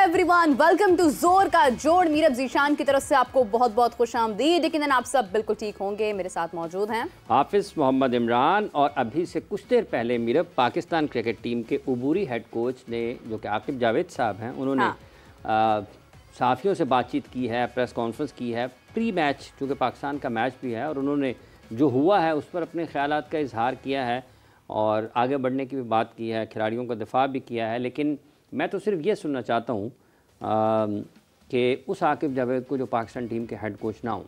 Everyone, welcome to जोर का जोड़। मीरब जीशान की तरफ से आपको बहुत बहुत खुशामदीद। यकीनन आप सब बिल्कुल ठीक होंगे। मेरे साथ मौजूद हैं हाफिज मोहम्मद इमरान और अभी से कुछ देर पहले मीरब पाकिस्तान क्रिकेट टीम के उबूरी हेड कोच ने, जो कि आकिब जावेद साहब हैं, उन्होंने सहाफ़ियों से बातचीत की है, प्रेस कॉन्फ्रेंस की है प्री मैच, चूँकि पाकिस्तान का मैच भी है, और उन्होंने जो हुआ है उस पर अपने ख़यालात का इजहार किया है और आगे बढ़ने की भी बात की है, खिलाड़ियों का दिफा भी किया है। लेकिन मैं तो सिर्फ ये सुनना चाहता हूँ कि उस आकिब जावेद को जो पाकिस्तान टीम के हेड कोच ना हो,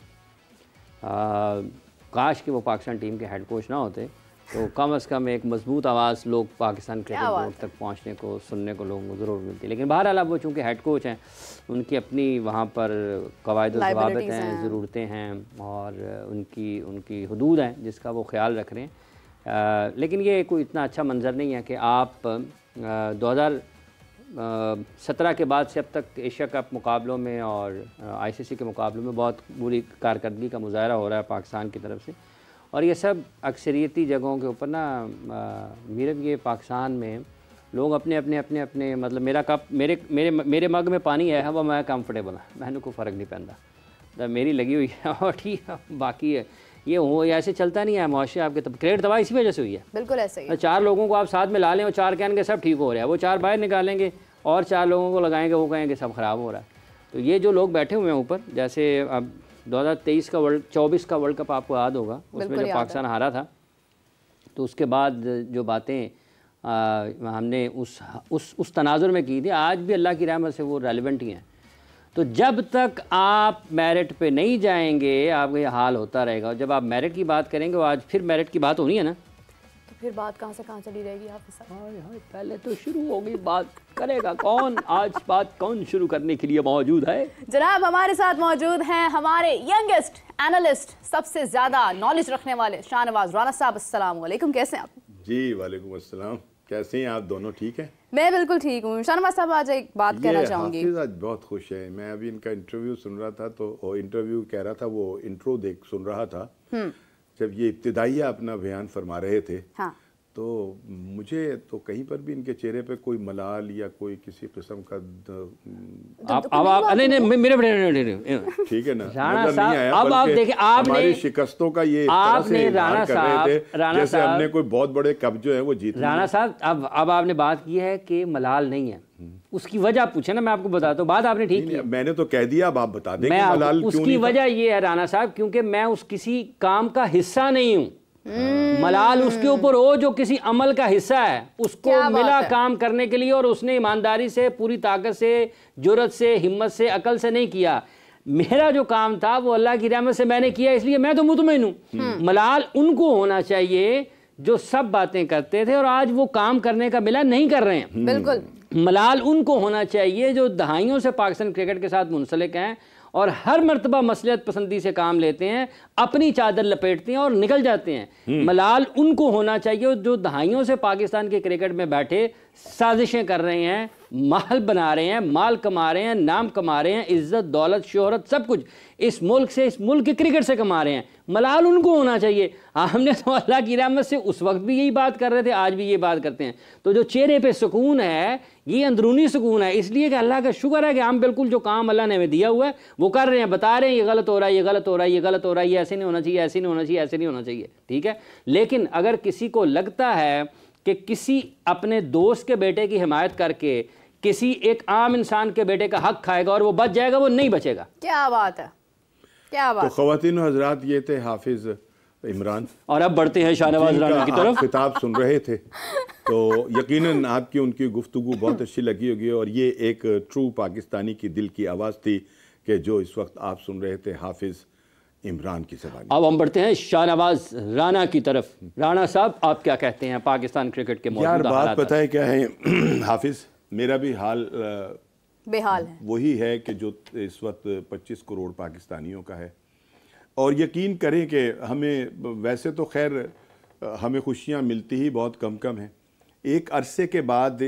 काश कि वो पाकिस्तान टीम के हेड कोच ना होते तो कम से कम एक मजबूत आवाज़ लोग पाकिस्तान क्रिकेट बोर्ड तक पहुँचने को, सुनने को लोगों को ज़रूर मिलती। लेकिन बहरहाल अब वो चूँकि हेड कोच हैं, उनकी अपनी वहाँ पर कवायद व ज़वाबित हैं, ज़रूरतें हैं और उनकी हदूद हैं जिसका वो ख्याल रख रहे हैं। लेकिन ये कोई इतना अच्छा मंजर नहीं है कि आप 2017 के बाद से अब तक एशिया कप मुकाबलों में और आईसीसी के मुकाबलों में बहुत बुरी कारकर्दगी का मुजाहरा हो रहा है पाकिस्तान की तरफ से, और ये सब अक्सरियती जगहों के ऊपर ना मीरब, ये पाकिस्तान में लोग अपने मतलब मेरा कप मेरे मग में पानी है वो मैं कंफर्टेबल है, मैंने कोई फ़र्क नहीं पैंदा, मेरी लगी हुई है और ठीक है, बाकी है ये हो ऐसे चलता नहीं है मुआशरे। आपके क्रिकेट तबाही इसी वजह से हुई है, बिल्कुल ऐसे ही। 4 लोगों को आप साथ में ला लें और 4 कहेंगे सब ठीक हो रहा है, वो 4 बाहर निकालेंगे और 4 लोगों को लगाएंगे, वो कहेंगे सब ख़राब हो रहा है। तो ये जो लोग बैठे हुए हैं ऊपर, जैसे अब 2023 का 24 का वर्ल्ड कप आपको याद होगा, उसमें जब पाकिस्तान हारा था तो उसके बाद जो बातें हमने उस तनाजुर में की थी, आज भी अल्लाह की रहमत से वो रेलिवेंट ही हैं। तो जब तक आप मेरिट पे नहीं जाएंगे आपका ये हाल होता रहेगा, और जब आप मेरिट की बात करेंगे, वो आज फिर मेरिट की बात होनी है ना, तो फिर बात कहाँ से कहाँ चली रहेगी हाफिज साहब? पहले तो शुरू होगी, बात करेगा कौन? आज बात कौन शुरू करने के लिए मौजूद है? जनाब हमारे साथ मौजूद हैं हमारे यंगेस्ट एनालिस्ट, सबसे ज़्यादा नॉलेज रखने वाले शाहनवाज राना साहब। अस्सलाम वालेकुम, कैसे हैं आप? जी वालेकुम अस्सलाम, कैसे हैं आप दोनों? ठीक है, मैं बिल्कुल ठीक हूँ। शाहनवाज साहब, आज एक बात कहना चाहूँगी। हाफिज आज बहुत खुश है। मैं अभी इनका इंटरव्यू सुन रहा था, तो इंटरव्यू कह रहा था, वो इंट्रो सुन रहा था जब ये इब्तिदाइया अपना बयान फरमा रहे थे। हाँ। तो मुझे तो कहीं पर भी इनके चेहरे पे कोई मलाल या कोई किसी किस्म का नहीं मेरे ठीक है ना, राणा साहब, नहीं आया। अब आप देखिए, हमारी शिकस्तों का ये आपने राणा साहब जैसे हमने कोई बहुत बड़े कब्जे हैं वो जीत। राणा साहब, अब आपने बात की है कि मलाल नहीं है, उसकी वजह पूछे ना, मैं आपको बताता हूँ। बात आपने ठीक की, मैंने तो कह दिया, अब आप बता दें मलाल उसकी वजह ये है राणा साहब, क्योंकि मैं उस किसी काम का हिस्सा नहीं हूँ। मलाल उसके ऊपर हो जो किसी अमल का हिस्सा है, उसको मिला काम करने के लिए और उसने ईमानदारी से, पूरी ताकत से, जुर्रत से, हिम्मत से, अकल से नहीं किया। मेरा जो काम था वो अल्लाह की रहमत से मैंने किया, इसलिए मैं तो मुतमईन हूँ। मलाल उनको होना चाहिए जो सब बातें करते थे और आज वो काम करने का मिला नहीं कर रहे हैं। बिल्कुल, मलाल उनको होना चाहिए जो दहाइयों से पाकिस्तान क्रिकेट के साथ मुंसलिक हैं और हर मर्तबा मसलियत पसंदी से काम लेते हैं, अपनी चादर लपेटते हैं और निकल जाते हैं। मलाल उनको होना चाहिए जो दहाइयों से पाकिस्तान के क्रिकेट में बैठे साजिशें कर रहे हैं, माल बना रहे हैं, माल कमा रहे हैं, नाम कमा रहे हैं, इज्जत, दौलत, शोहरत, सब कुछ इस मुल्क से, इस मुल्क के क्रिकेट से कमा रहे हैं। मलाल उनको होना चाहिए। हमने तो अल्लाह की रहमत से उस वक्त भी यही बात कर रहे थे, आज भी ये बात करते हैं। तो जो चेहरे पे सुकून है, ये अंदरूनी सुकून है, इसलिए कि अल्लाह का शुक्र है कि हम बिल्कुल जो काम अल्लाह ने हमें दिया हुआ है वो कर रहे हैं, बता रहे हैं ये गलत हो रहा है, ये गलत हो रहा है, ये गलत हो रहा है, ये ऐसे नहीं होना चाहिए, ऐसे नहीं होना चाहिए, ऐसे नहीं होना चाहिए। ठीक है, लेकिन अगर किसी को लगता है कि किसी अपने दोस्त के बेटे की हिमायत करके किसी एक आम इंसान के बेटे का हक खाएगा और वो बच जाएगा, वो नहीं बचेगा। क्या बात है, क्या बात। तो ख़वातीन हज़रात, ये थे हाफिज इमरान, और अब बढ़ते हैं शाहनवाज राना की तरफ। खिताब सुन रहे थे तो यकीनन आपकी उनकी गुफ्तगू बहुत अच्छी लगी होगी, और ये एक ट्रू पाकिस्तानी की दिल की आवाज़ थी कि जो इस वक्त आप सुन रहे थे हाफिज इमरान की ज़बान। अब हम बढ़ते हैं शाहनवाज राना की तरफ। राना साहब, आप क्या कहते हैं पाकिस्तान क्रिकेट के मौजूदा हालात? बात पता है क्या है हाफिज, मेरा भी हाल बेहाल है, वही है कि जो इस वक्त 25 करोड़ पाकिस्तानियों का है। और यकीन करें कि हमें वैसे तो खैर हमें खुशियाँ मिलती ही बहुत कम कम हैं। एक अरसे के बाद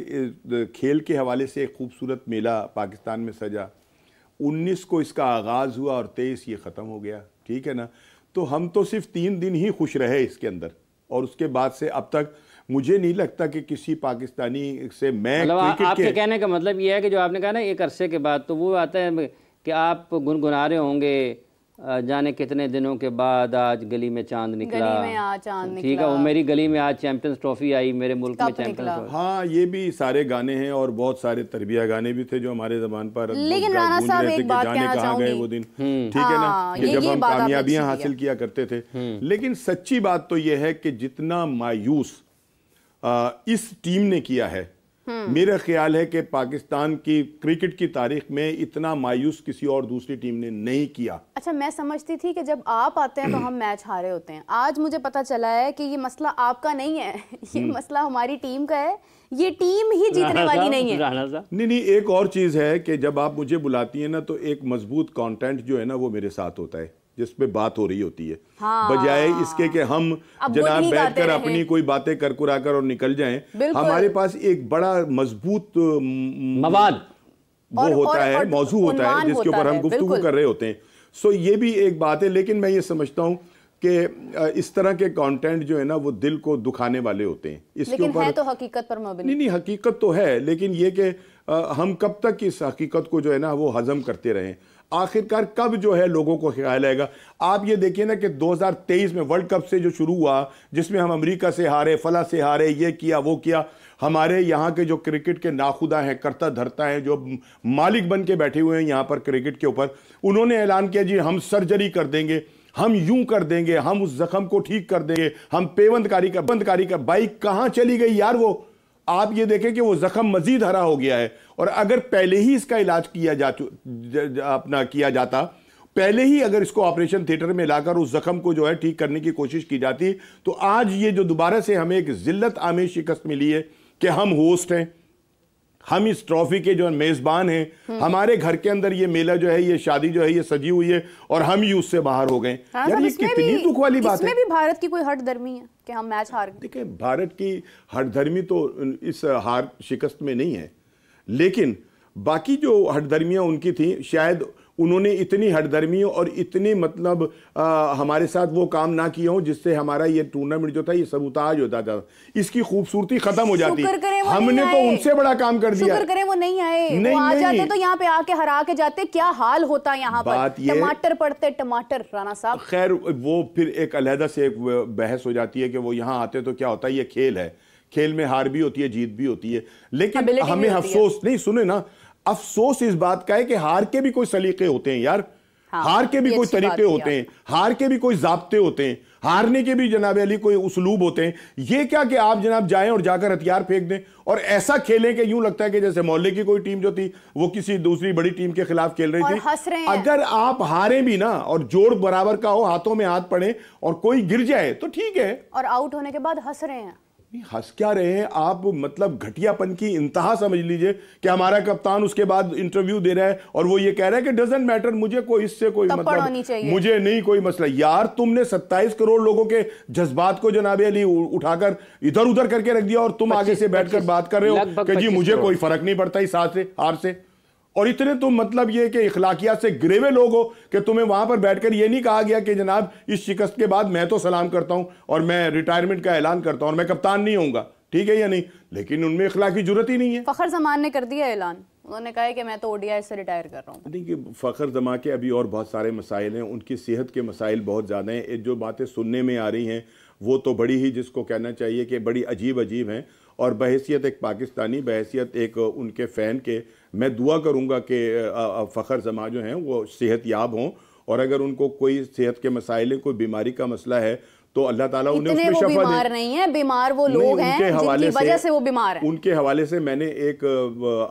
खेल के हवाले से एक खूबसूरत मेला पाकिस्तान में सजा। 19 को इसका आगाज़ हुआ और 23 ये ख़त्म हो गया। ठीक है ना, तो हम तो सिर्फ 3 दिन ही खुश रहे इसके अंदर, और उसके बाद से अब तक मुझे नहीं लगता कि किसी पाकिस्तानी से मैं मतलब क्रिकेट आपके कहने का मतलब ये है कि जो आपने कहा ना एक अरसे के बाद, तो वो आता है कि आप गुनगुना रहे होंगे जाने कितने दिनों के बाद आज गली में चांद निकला, गली में आज चांद ठीक है, वो मेरी गली में आज चैंपियंस ट्रॉफी आई, मेरे मुल्क में चैंपियंस ट्रॉफी। हाँ, ये भी सारे गाने हैं और बहुत सारे तरबिया गाने भी थे जो हमारे ज़बान पर लेकिन राणा साहब एक बात कहना चाहूंगी, वो दिन ठीक है ना, कि जब हम कामयाबियां हासिल किया करते थे। लेकिन सच्ची बात तो ये है कि जितना मायूस इस टीम ने किया है, मेरा ख्याल है कि पाकिस्तान की क्रिकेट की तारीख में इतना मायूस किसी और दूसरी टीम ने नहीं किया। अच्छा, मैं समझती थी कि जब आप आते हैं तो हम मैच हारे होते हैं। आज मुझे पता चला है कि ये मसला आपका नहीं है, ये मसला हमारी टीम का है। ये टीम ही जीतने वाली नहीं है। नहीं, एक और चीज है कि जब आप मुझे बुलाती हैं ना, तो एक मजबूत कंटेंट जो है ना वो मेरे साथ होता है, जिस पे बात हो रही होती है। हाँ। बजाय इसके कि हम जनाब बैठकर अपनी कोई बातें करकुरा कर और निकल जाएं, हमारे पास एक बड़ा मजबूत मवाद वो होता है, मौजू होता है जिसके ऊपर हम गुफ्तगू कर रहे होते हैं। सो ये भी एक बात है। लेकिन मैं ये समझता हूँ कि इस तरह के कंटेंट जो है ना वो दिल को दुखाने वाले होते हैं। इसके ऊपर है तो हकीकत पर मबनी नहीं, हकीकत तो है, लेकिन ये कि हम कब तक इस हकीकत को जो है ना वो हजम करते रहें। आखिरकार कब जो है लोगों को ख्याल आएगा। आप ये देखिए ना कि 2023 में वर्ल्ड कप से जो शुरू हुआ, जिसमें हम अमेरिका से हारे, फला से हारे, ये किया वो किया, हमारे यहाँ के जो क्रिकेट के नाखुदा हैं, करता धरता हैं, जो मालिक बन के बैठे हुए हैं यहाँ पर क्रिकेट के ऊपर, उन्होंने ऐलान किया जी हम सर्जरी कर देंगे, हम यूं कर देंगे, हम उस जख्म को ठीक कर देंगे, हम पेवंदकारी का बाइक कहाँ चली गई यार वो। आप ये देखें कि वो जख्म मजीद हरा हो गया है, और अगर पहले ही इसका इलाज किया जाता, पहले ही अगर इसको ऑपरेशन थिएटर में लाकर उस जख्म को जो है ठीक करने की कोशिश की जाती, तो आज ये जो दोबारा से हमें एक जिल्लत आमेज शिकस्त मिली है कि हम होस्ट हैं, हम इस ट्रॉफी के जो मेजबान हैं, हमारे घर के अंदर ये मेला जो है, ये शादी जो है, ये सजी हुई है, और हम ही उससे बाहर हो गए। यार ये कितनी दुख वाली बात है। इसमें भी भारत की कोई हटधर्मी है कि हम मैच हार गए? देखिए, भारत की हटधर्मी तो इस हार शिकस्त में नहीं है, लेकिन बाकी जो हटधर्मियां उनकी थी, शायद उन्होंने इतनी हटधर्मी और इतनी मतलब हमारे साथ वो काम ना किया हो जिससे हमारा ये टूर्नामेंट जो था ये सबूताज होता था, इसकी खूबसूरती खत्म हो जाती। हमने तो उनसे बड़ा काम कर दिया। शुक्र करें वो नहीं आए, वो आ जाते तो यहाँ पे आके हरा के जाते, क्या हाल होता यहाँ पर। टमाटर पड़ते टमाटर राणा साहब। खैर वो फिर एक अलहदा से एक बहस हो जाती है कि वो यहाँ आते तो क्या होता है, ये खेल है, खेल में हार भी होती है, जीत भी होती है, लेकिन हमें अफसोस नहीं, सुने ना, अफसोस इस बात का है कि हार के भी कोई सलीके होते हैं यार। हाँ, हार के भी कोई तरीके होते हैं, हार के भी कोई जाब्ते होते हैं, हारने के भी जनाब अली कोई उसलूब होते हैं। ये क्या कि आप जनाब जाएं और जाकर हथियार फेंक दें और ऐसा खेलें कि यूं लगता है कि जैसे मोहल्ले की कोई टीम जो थी वो किसी दूसरी बड़ी टीम के खिलाफ खेल रही थी। अगर आप हारे भी ना और जोड़ बराबर का हो, हाथों में हाथ पड़े और कोई गिर जाए तो ठीक है, और आउट होने के बाद हंस रहे हैं। हंस क्या रहे हैं आप, मतलब घटियापन की इंतहा समझ लीजिए कि हमारा कप्तान उसके बाद इंटरव्यू दे रहा है और वो ये कह रहा है कि डजंट मैटर, मुझे कोई इससे कोई मतलब मुझे नहीं कोई मसला। यार तुमने 27 करोड़ लोगों के जज्बात को जनाब अली उठाकर इधर उधर करके रख दिया और तुम आगे से बैठकर बात कर रहे हो कि जी मुझे कोई फर्क नहीं पड़ता इस हार से। और इतने तुम मतलब ये कि इखलाकियात से गिरे हुए लोग हो कि तुम्हें वहां पर बैठकर ये नहीं कहा गया कि जनाब इस शिकस्त के बाद मैं तो सलाम करता हूं और मैं रिटायरमेंट का ऐलान करता हूं और मैं कप्तान नहीं होऊंगा, ठीक है या नहीं। लेकिन उनमें इखलाकी जुर्रत ही नहीं है। फखर जमान ने कर दिया ऐलान, उन्होंने कहा है कि मैं तो ओडीआई से रिटायर कर रहा हूं। देखिए, फखर जमा के अभी और बहुत सारे मसाइल हैं, उनकी सेहत के मसाइल बहुत ज़्यादा हैं। जो बातें सुनने में आ रही हैं वो तो बड़ी ही, जिसको कहना चाहिए कि बड़ी अजीब हैं। और बहैसियत एक पाकिस्तानी, बहैसियत एक उनके फ़ैन के, मैं दुआ करूंगा कि फ़खर जमा जो हैं वो सेहत याब हों, और अगर उनको कोई सेहत के मसाइल, कोई बीमारी का मसला है तो अल्लाह ताला उन्हें उसमें शफा दे। बीमार नहीं है, बीमार वो लोग हैं जिनकी वजह से वो बीमार हैं। उनके हवाले से मैंने एक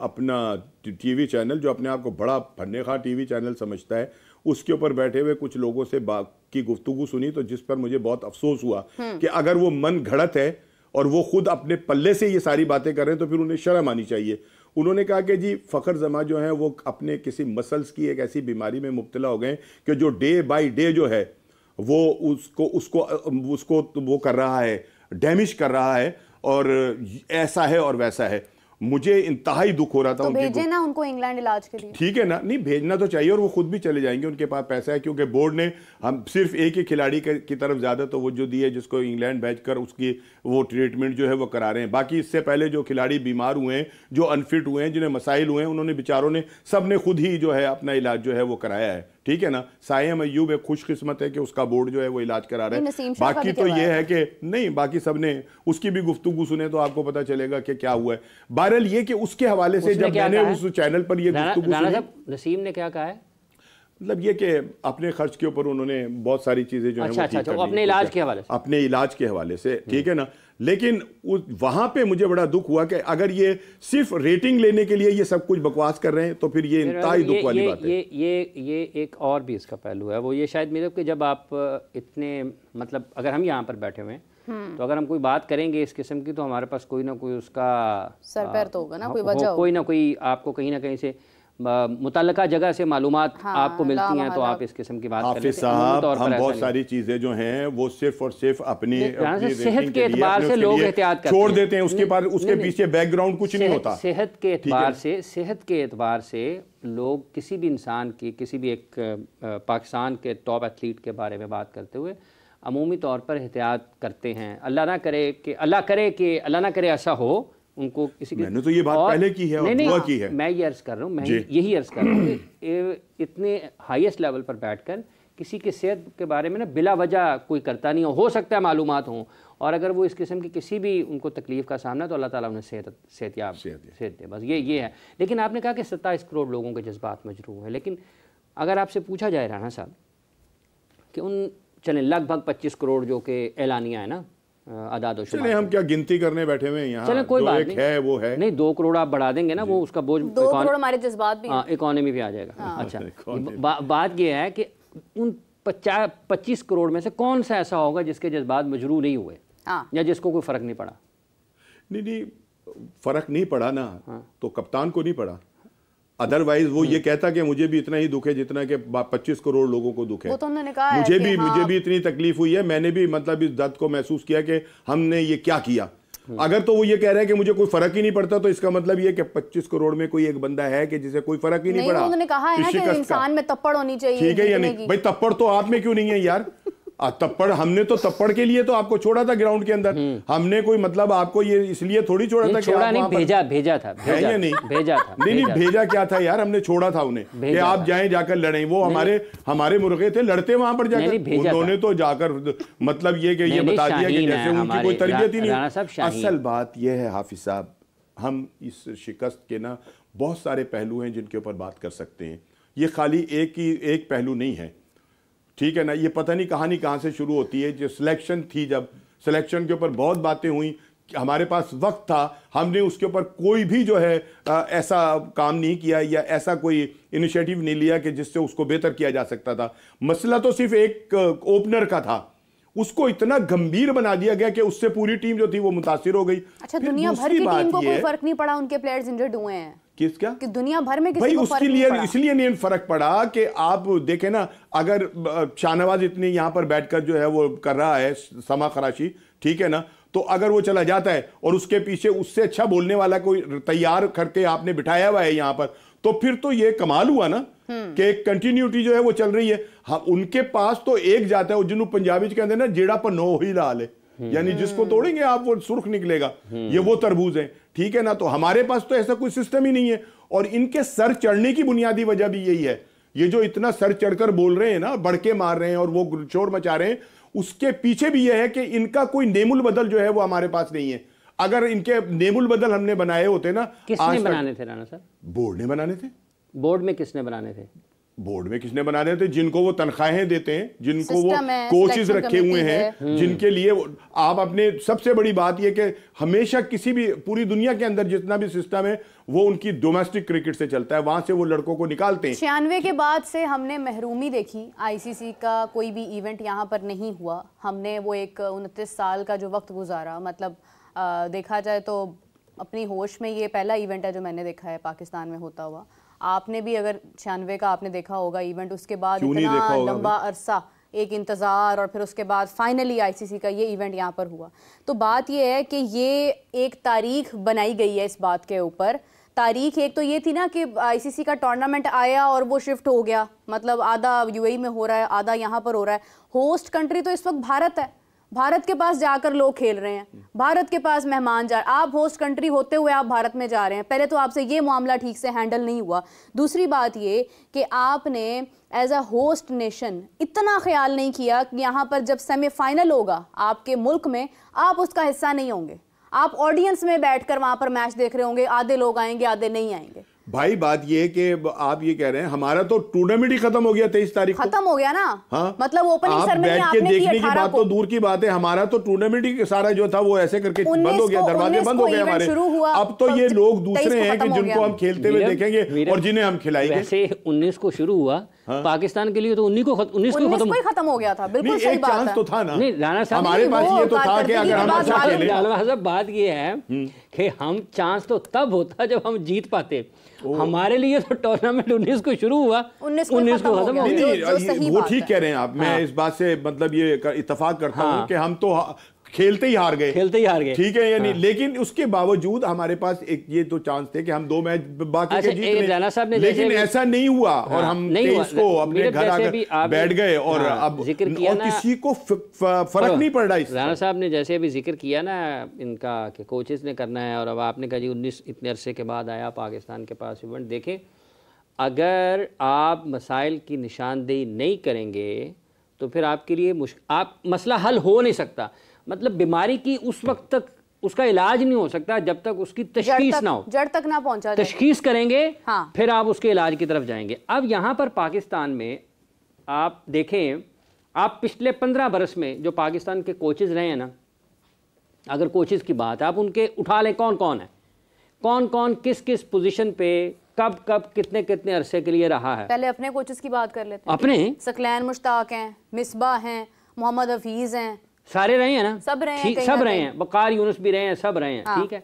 अपना टीवी चैनल जो अपने आप को बड़ा फन्नेखा टीवी चैनल समझता है, उसके ऊपर बैठे हुए कुछ लोगों से की गुफ्तगू सुनी, तो जिस पर मुझे बहुत अफसोस हुआ कि अगर वो मन घड़त है और वो खुद अपने पल्ले से ये सारी बातें कर रहे हैं तो फिर उन्हें शर्म आनी चाहिए। उन्होंने कहा कि जी फ़खर जमा जो है वो अपने किसी मसल्स की एक ऐसी बीमारी में मुब्तला हो गए कि जो डे बाय डे जो है वो उसको वो कर रहा है, डैमेज कर रहा है, और ऐसा है और वैसा है। मुझे इंतहाई दुख हो रहा था। तो भेजे ना उनको इंग्लैंड इलाज के लिए। ठीक है ना, नहीं भेजना तो चाहिए और वो खुद भी चले जाएंगे, उनके पास पैसा है, क्योंकि बोर्ड ने हम सिर्फ एक ही खिलाड़ी की तरफ ज़्यादा तो वो जो दी है जिसको इंग्लैंड भेजकर उसकी वो ट्रीटमेंट जो है वो करा रहे हैं। बाकी इससे पहले जो खिलाड़ी बीमार हुए हैं, जो अनफिट हुए हैं, जिन्हें मसाइल हुए हैं, उन्होंने बेचारों ने सब ने खुद ही जो है अपना इलाज जो है वो कराया है। ठीक है ना, सायम अय्यूब एक खुशकिस्मत है कि उसका बोर्ड जो है वो इलाज करा रहा है। बाकी तो ये है कि नहीं, बाकी सब ने उसकी भी गुफ्तगू सुने तो आपको पता चलेगा कि क्या हुआ है। बहरहाल ये कि उसके हवाले से जब मैंने उस चैनल पर ये गुफ्तगू सुनी, नसीम ने क्या कहा है, मतलब ये कि अपने खर्च के ऊपर उन्होंने बहुत सारी चीजें जो है वो अपने इलाज के हवाले से, अपने इलाज के हवाले से, ठीक है ना। लेकिन वहां पे मुझे बड़ा दुख हुआ कि अगर ये सिर्फ रेटिंग लेने के लिए ये सब कुछ बकवास कर रहे हैं तो फिर ये इंतहाई दुख वाली बात है। ये एक और भी इसका पहलू है, वो ये शायद मेरे को, जब आप इतने मतलब अगर हम यहाँ पर बैठे हुए हैं तो अगर हम कोई बात करेंगे इस किस्म की तो हमारे पास कोई ना कोई उसका सर पैर तो होगा ना, कोई वजह कोई ना कोई आपको कहीं ना कहीं से मुतल्लका जगह से मालूमात आपको मिलती हैं, तो आप इस किस्म की बात कर लेते हैं। हम बहुत सारी चीजें जो हैं वो सिर्फ और सिर्फ अपनी सेहत के एतबार से लोग एहतियात छोड़ देते हैं, उसके बाद उसके पीछे बैकग्राउंड कुछ नहीं होता। सेहत के एतबार से लोग किसी भी इंसान की, किसी भी एक पाकिस्तान के टॉप एथलीट के बारे में बात करते हुए अमूमी तौर पर एहतियात करते हैं। अल्लाह ना करे ऐसा हो उनको किसी के। मैंने तो ये बात पहले की है और दुआ की है। मैं ये अर्ज कर रहा हूँ, मैं यही अर्ज कर रहा हूँ कि इतने हाईएस्ट लेवल पर बैठकर किसी की सेहत के बारे में ना बिला वजह कोई करता नहीं हो सकता है मालूमात हों, और अगर वो इस किस्म की किसी भी उनको तकलीफ का सामना, तो अल्लाह ताला उन्हें सेहत दे, बस ये है। लेकिन आपने कहा कि 27 करोड़ लोगों के जज्बात मजरूह है, लेकिन अगर आपसे पूछा जाए राना साहब कि उन चलें लगभग 25 करोड़ जो कि एलानिया है ना आदाद, चले हम क्या गिनती करने बैठे हुए हैं यहाँ, चले कोई बात नहीं है वो है नहीं, 2 करोड़ आप बढ़ा देंगे ना, वो उसका बोझ 2 करोड़ हमारे जज्बात भी, इकोनॉमी भी आ जाएगा। अच्छा, बात ये है कि उन 25 करोड़ में से कौन सा ऐसा होगा जिसके जज्बात मजरूह नहीं हुए या जिसको कोई फर्क नहीं पड़ा? नहीं फर्क नहीं पड़ा ना, तो कप्तान को नहीं पड़ा, अदरवाइज वो ये कहता कि मुझे भी इतना ही दुख है जितना कि 25 करोड़ लोगों को दुख है। वो तो उन्होंने कहा मुझे भी इतनी तकलीफ हुई है, मैंने भी मतलब इस दर्द को महसूस किया कि हमने ये क्या किया। अगर तो वो ये कह रहा है कि मुझे कोई फर्क ही नहीं पड़ता, तो इसका मतलब ये कि 25 करोड़ में कोई एक बंदा है कि जिसे कोई फर्क ही नहीं पड़ा। उन्होंने कहा है ना कि इंसान में तप्पड़ होनी चाहिए, ठीक है या नहीं भाई? तप्पड़ तो आप में क्यों नहीं है यार? तप्पड़ हमने तो तप्पड़ के लिए तो आपको छोड़ा था ग्राउंड के अंदर, हमने कोई मतलब आपको ये इसलिए थोड़ी छोड़ा था कि आप नहीं भेजा था नहीं भेजा क्या था यार, हमने छोड़ा था उन्हें कि आप जाएं जाकर लड़ें। वो हमारे मुर्गे थे, लड़ते वहां पर जाकर, उन्होंने तो जाकर मतलब ये कि ये बता दिया कि जैसे उनकी कोई तरबियत ही नहीं। असल बात यह है हाफिज साहब, हम इस शिकस्त के ना बहुत सारे पहलू हैं जिनके ऊपर बात कर सकते हैं, ये खाली एक पहलू नहीं है, ठीक है ना। ये पता नहीं कहानी कहाँ से शुरू होती है। जो सिलेक्शन थी, जब सिलेक्शन के ऊपर बहुत बातें हुई, हमारे पास वक्त था, हमने उसके ऊपर कोई भी जो है ऐसा काम नहीं किया या ऐसा कोई इनिशिएटिव नहीं लिया कि जिससे उसको बेहतर किया जा सकता था। मसला तो सिर्फ एक ओपनर का था, उसको इतना गंभीर बना दिया गया कि उससे पूरी टीम जो थी वो मुतासिर हो गई। अच्छा, दुनिया भर की टीम को कोई फर्क नहीं पड़ा, उनके प्लेयर्स इंजर्ड हुए हैं। क्या कि दुनिया भर में किसी को उसके लिए इसलिए नहीं फर्क पड़ा कि आप देखें ना, अगर शाहनवाज इतनी यहां पर बैठकर जो है वो कर रहा है समा खराशी, ठीक है ना, तो अगर वो चला जाता है और उसके पीछे उससे अच्छा बोलने वाला कोई तैयार करके आपने बिठाया हुआ है यहां पर, तो फिर तो ये कमाल हुआ ना कि एक कंटिन्यूटी जो है वो चल रही है। हाँ, उनके पास तो एक जाता है जिन्होंने पंजाबी के अंदर ना जेड़ा पर नो ही लाल है, यानी जिसको तोड़ेंगे आप वो सुर्ख निकलेगा, ये वो तरबूज है, ठीक है ना। तो हमारे पास तो ऐसा कोई सिस्टम ही नहीं है, और इनके सर चढ़ने की बुनियादी वजह भी यही है। ये जो इतना सर चढ़कर बोल रहे हैं ना, बढ़के मार रहे हैं और वो शोर मचा रहे हैं, उसके पीछे भी यह है कि इनका कोई नेमुल बदल जो है वो हमारे पास नहीं है। अगर इनके नेमुल बदल हमने बनाए होते ना, किसने बनाने थे राना साहब? बोर्ड ने बनाने थे। बोर्ड में किसने बनाने थे? बोर्ड में किसने बनाने थे? जिनको वो तनख्वाहें देते हैं, जिनको वो कोचेस रखे हुए हैं, जिनके लिए आप अपने सबसे बड़ी बात ये कि हमेशा किसी भी पूरी दुनिया के अंदर जितना भी सिस्टम है वो उनकी डोमेस्टिक क्रिकेट से चलता है, वहां से वो लड़कों को निकालते हैं। 96 के बाद से हमने महरूमी देखी, आईसीसी का कोई भी इवेंट यहाँ पर नहीं हुआ। हमने वो एक 29 साल का जो वक्त गुजारा, मतलब देखा जाए तो अपनी होश में ये पहला इवेंट है जो मैंने देखा है पाकिस्तान में होता हुआ। आपने भी अगर 96 का आपने देखा होगा इवेंट, उसके बाद इतना लंबा अरसा एक इंतज़ार और फिर उसके बाद फाइनली आईसीसी का ये इवेंट यहाँ पर हुआ। तो बात ये है कि ये एक तारीख बनाई गई है इस बात के ऊपर। तारीख एक तो ये थी ना कि आईसीसी का टूर्नामेंट आया और वो शिफ्ट हो गया, मतलब आधा यूएई में हो रहा है, आधा यहाँ पर हो रहा है। होस्ट कंट्री तो इस वक्त भारत है, भारत के पास जाकर लोग खेल रहे हैं, भारत के पास मेहमान जा, आप होस्ट कंट्री होते हुए आप भारत में जा रहे हैं। पहले तो आपसे ये मामला ठीक से हैंडल नहीं हुआ। दूसरी बात ये कि आपने एज अ होस्ट नेशन इतना ख्याल नहीं किया कि यहाँ पर जब सेमीफाइनल होगा आपके मुल्क में, आप उसका हिस्सा नहीं होंगे, आप ऑडियंस में बैठकर वहां पर मैच देख रहे होंगे, आधे लोग आएंगे आधे नहीं आएंगे। भाई बात ये है कि आप ये कह रहे हैं हमारा तो टूर्नामेंट ही खत्म हो गया 23 तारीख को। खत्म हो गया ना। हाँ? मतलब ओपनिंग सेरेमनी आपने की 18 की बात तो दूर की बात है, हमारा तो टूर्नामेंट ही सारा जो था वो ऐसे करके बंद हो गया, दरवाजे बंद हो गए हमारे। अब तो ये लोग दूसरे हैं कि जिनको हम खेलते हुए देखेंगे और जिन्हें हम खिलाएंगे। वैसे 19 को शुरू हुआ, पाकिस्तान के लिए तो 19 को खत्म हो गया था। बिल्कुल सही बात है। चांस तो था ना। नहीं राणा साहब, हमारे पास ये तो था कि अगर हम अच्छा खेले। बात ये है कि हम चांस तो तब होता जब हम जीत पाते। हमारे लिए तो टूर्नामेंट 19 को शुरू हुआ, 19 को खत्म हो गया। वो ठीक कह रहे हैं आप। मैं इस बात से मतलब ये इत्तेफाक करता हूँ कि हम तो खेलते ही हार गए, ठीक है या नहीं। लेकिन उसके बावजूद हमारे पास एक ये तो चांस थे कि हम 2 मैच बाकी के जीत लें, लेकिन ऐसा नहीं हुआ और हम 23 को अपने घर आकर बैठ गए और अब किसी को फर्क नहीं पड़ रहा। राणा साहब ने जैसे अभी जिक्र किया ना इनका कि कोचेस ने करना है, और अब आपने कहा जी 19 इतने अरसे के बाद आया पाकिस्तान के पास इवेंट। देखें, अगर आप मसाइल की निशानदेही नहीं करेंगे तो फिर आपके लिए आप मसला हल हो नहीं सकता। मतलब बीमारी की उस वक्त तक उसका इलाज नहीं हो सकता जब तक उसकी तशखीस ना हो, जड़ तक ना पहुंचा जाए। तशखीस करेंगे हाँ। फिर आप उसके इलाज की तरफ जाएंगे। अब यहाँ पर पाकिस्तान में आप देखें, आप पिछले 15 बरस में जो पाकिस्तान के कोचेज रहे हैं ना, अगर कोचेज की बात आप उनके उठा लें, कौन कौन है, कौन कौन किस किस पोजीशन पे कब कब कितने कितने अरसे के लिए रहा है। पहले अपने कोचेस की बात कर लेते हैं। अपने सकलैन मुश्ताक हैं, मिसबा हैं, मोहम्मद हफीज हैं, सारे रहे हैं ना, सब रहे हैं, सब रहे हैं, वकार यूनुस भी रहे हैं, सब रहे हैं। ठीक है,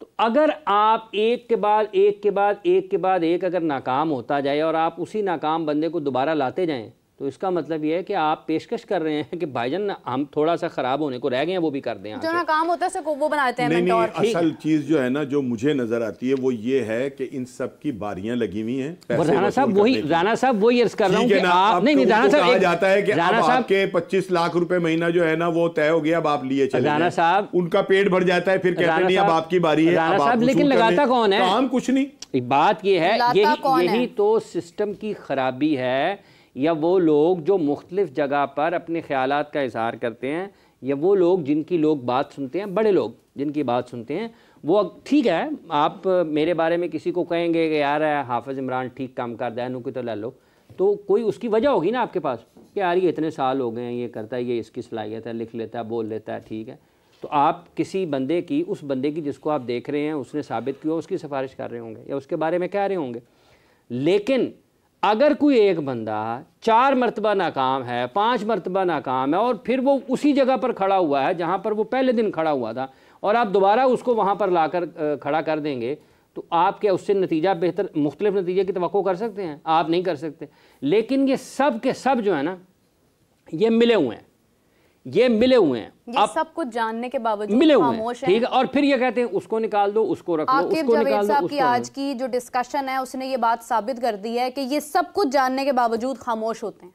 तो अगर आप एक के बाद एक के बाद एक के बाद एक अगर नाकाम होता जाए और आप उसी नाकाम बंदे को दोबारा लाते जाएं, तो इसका मतलब ये है कि आप पेशकश कर रहे हैं कि भाईजान हम थोड़ा सा खराब होने को रह गए हैं, वो भी कर दें। जो नाकाम होता है वो बनाते हैं। नहीं, असल चीज जो है ना जो मुझे नजर आती है वो ये है कि इन सब की बारियां लगी हुई हैं। राणा साहब वही अर्ज कर रहा हूं कि आप नहीं राणा साहब कहा जाता है कि राणा साहब के 25 लाख रुपए महीना जो है ना वो तय हो गया, अब आप लिए चले। राणा साहब उनका पेट भर जाता है, फिर कहते नहीं अब आपकी बारी है। राणा साहब लेकिन लगाता कौन है? काम कुछ नहीं। बात ये है, यही तो सिस्टम की खराबी है, या वो लोग जो मुख्तलिफ जगह पर अपने ख्यालात का इजहार करते हैं, या वो लोग जिनकी लोग बात सुनते हैं, बड़े लोग जिनकी बात सुनते हैं। वो ठीक है, आप मेरे बारे में किसी को कहेंगे कि यार हाफिज़ इमरान ठीक काम कर दिया, नुकी तो ले लो, तो कोई उसकी वजह होगी ना आपके पास कि यार ये इतने साल हो गए हैं, ये करता है, ये इसकी सलाहियत है, लिख लेता है, बोल लेता है, ठीक है। तो आप किसी बंदे की, उस बंदे की जिसको आप देख रहे हैं उसने साबित किया, उसकी सिफारिश कर रहे होंगे या उसके बारे में कह रहे होंगे। लेकिन अगर कोई एक बंदा 4 मरतबा नाकाम है, 5 मरतबा नाकाम है, और फिर वो उसी जगह पर खड़ा हुआ है जहाँ पर वो पहले दिन खड़ा हुआ था, और आप दोबारा उसको वहाँ पर लाकर खड़ा कर देंगे, तो आप क्या उससे नतीजा बेहतर मुख्तलिफ नतीजे की तवक्को कर सकते हैं? आप नहीं कर सकते। लेकिन ये सब के सब जो है ना, ये मिले हुए हैं, ये सब कुछ जानने के बावजूद मिले हुए हैं, ठीक है। और फिर ये कहते हैं उसको निकाल दो, उसको रख लो, उसको निकाल दो, उसको। आज की जो डिस्कशन है उसने ये बात साबित कर दी है कि ये सब कुछ जानने के बावजूद खामोश होते हैं।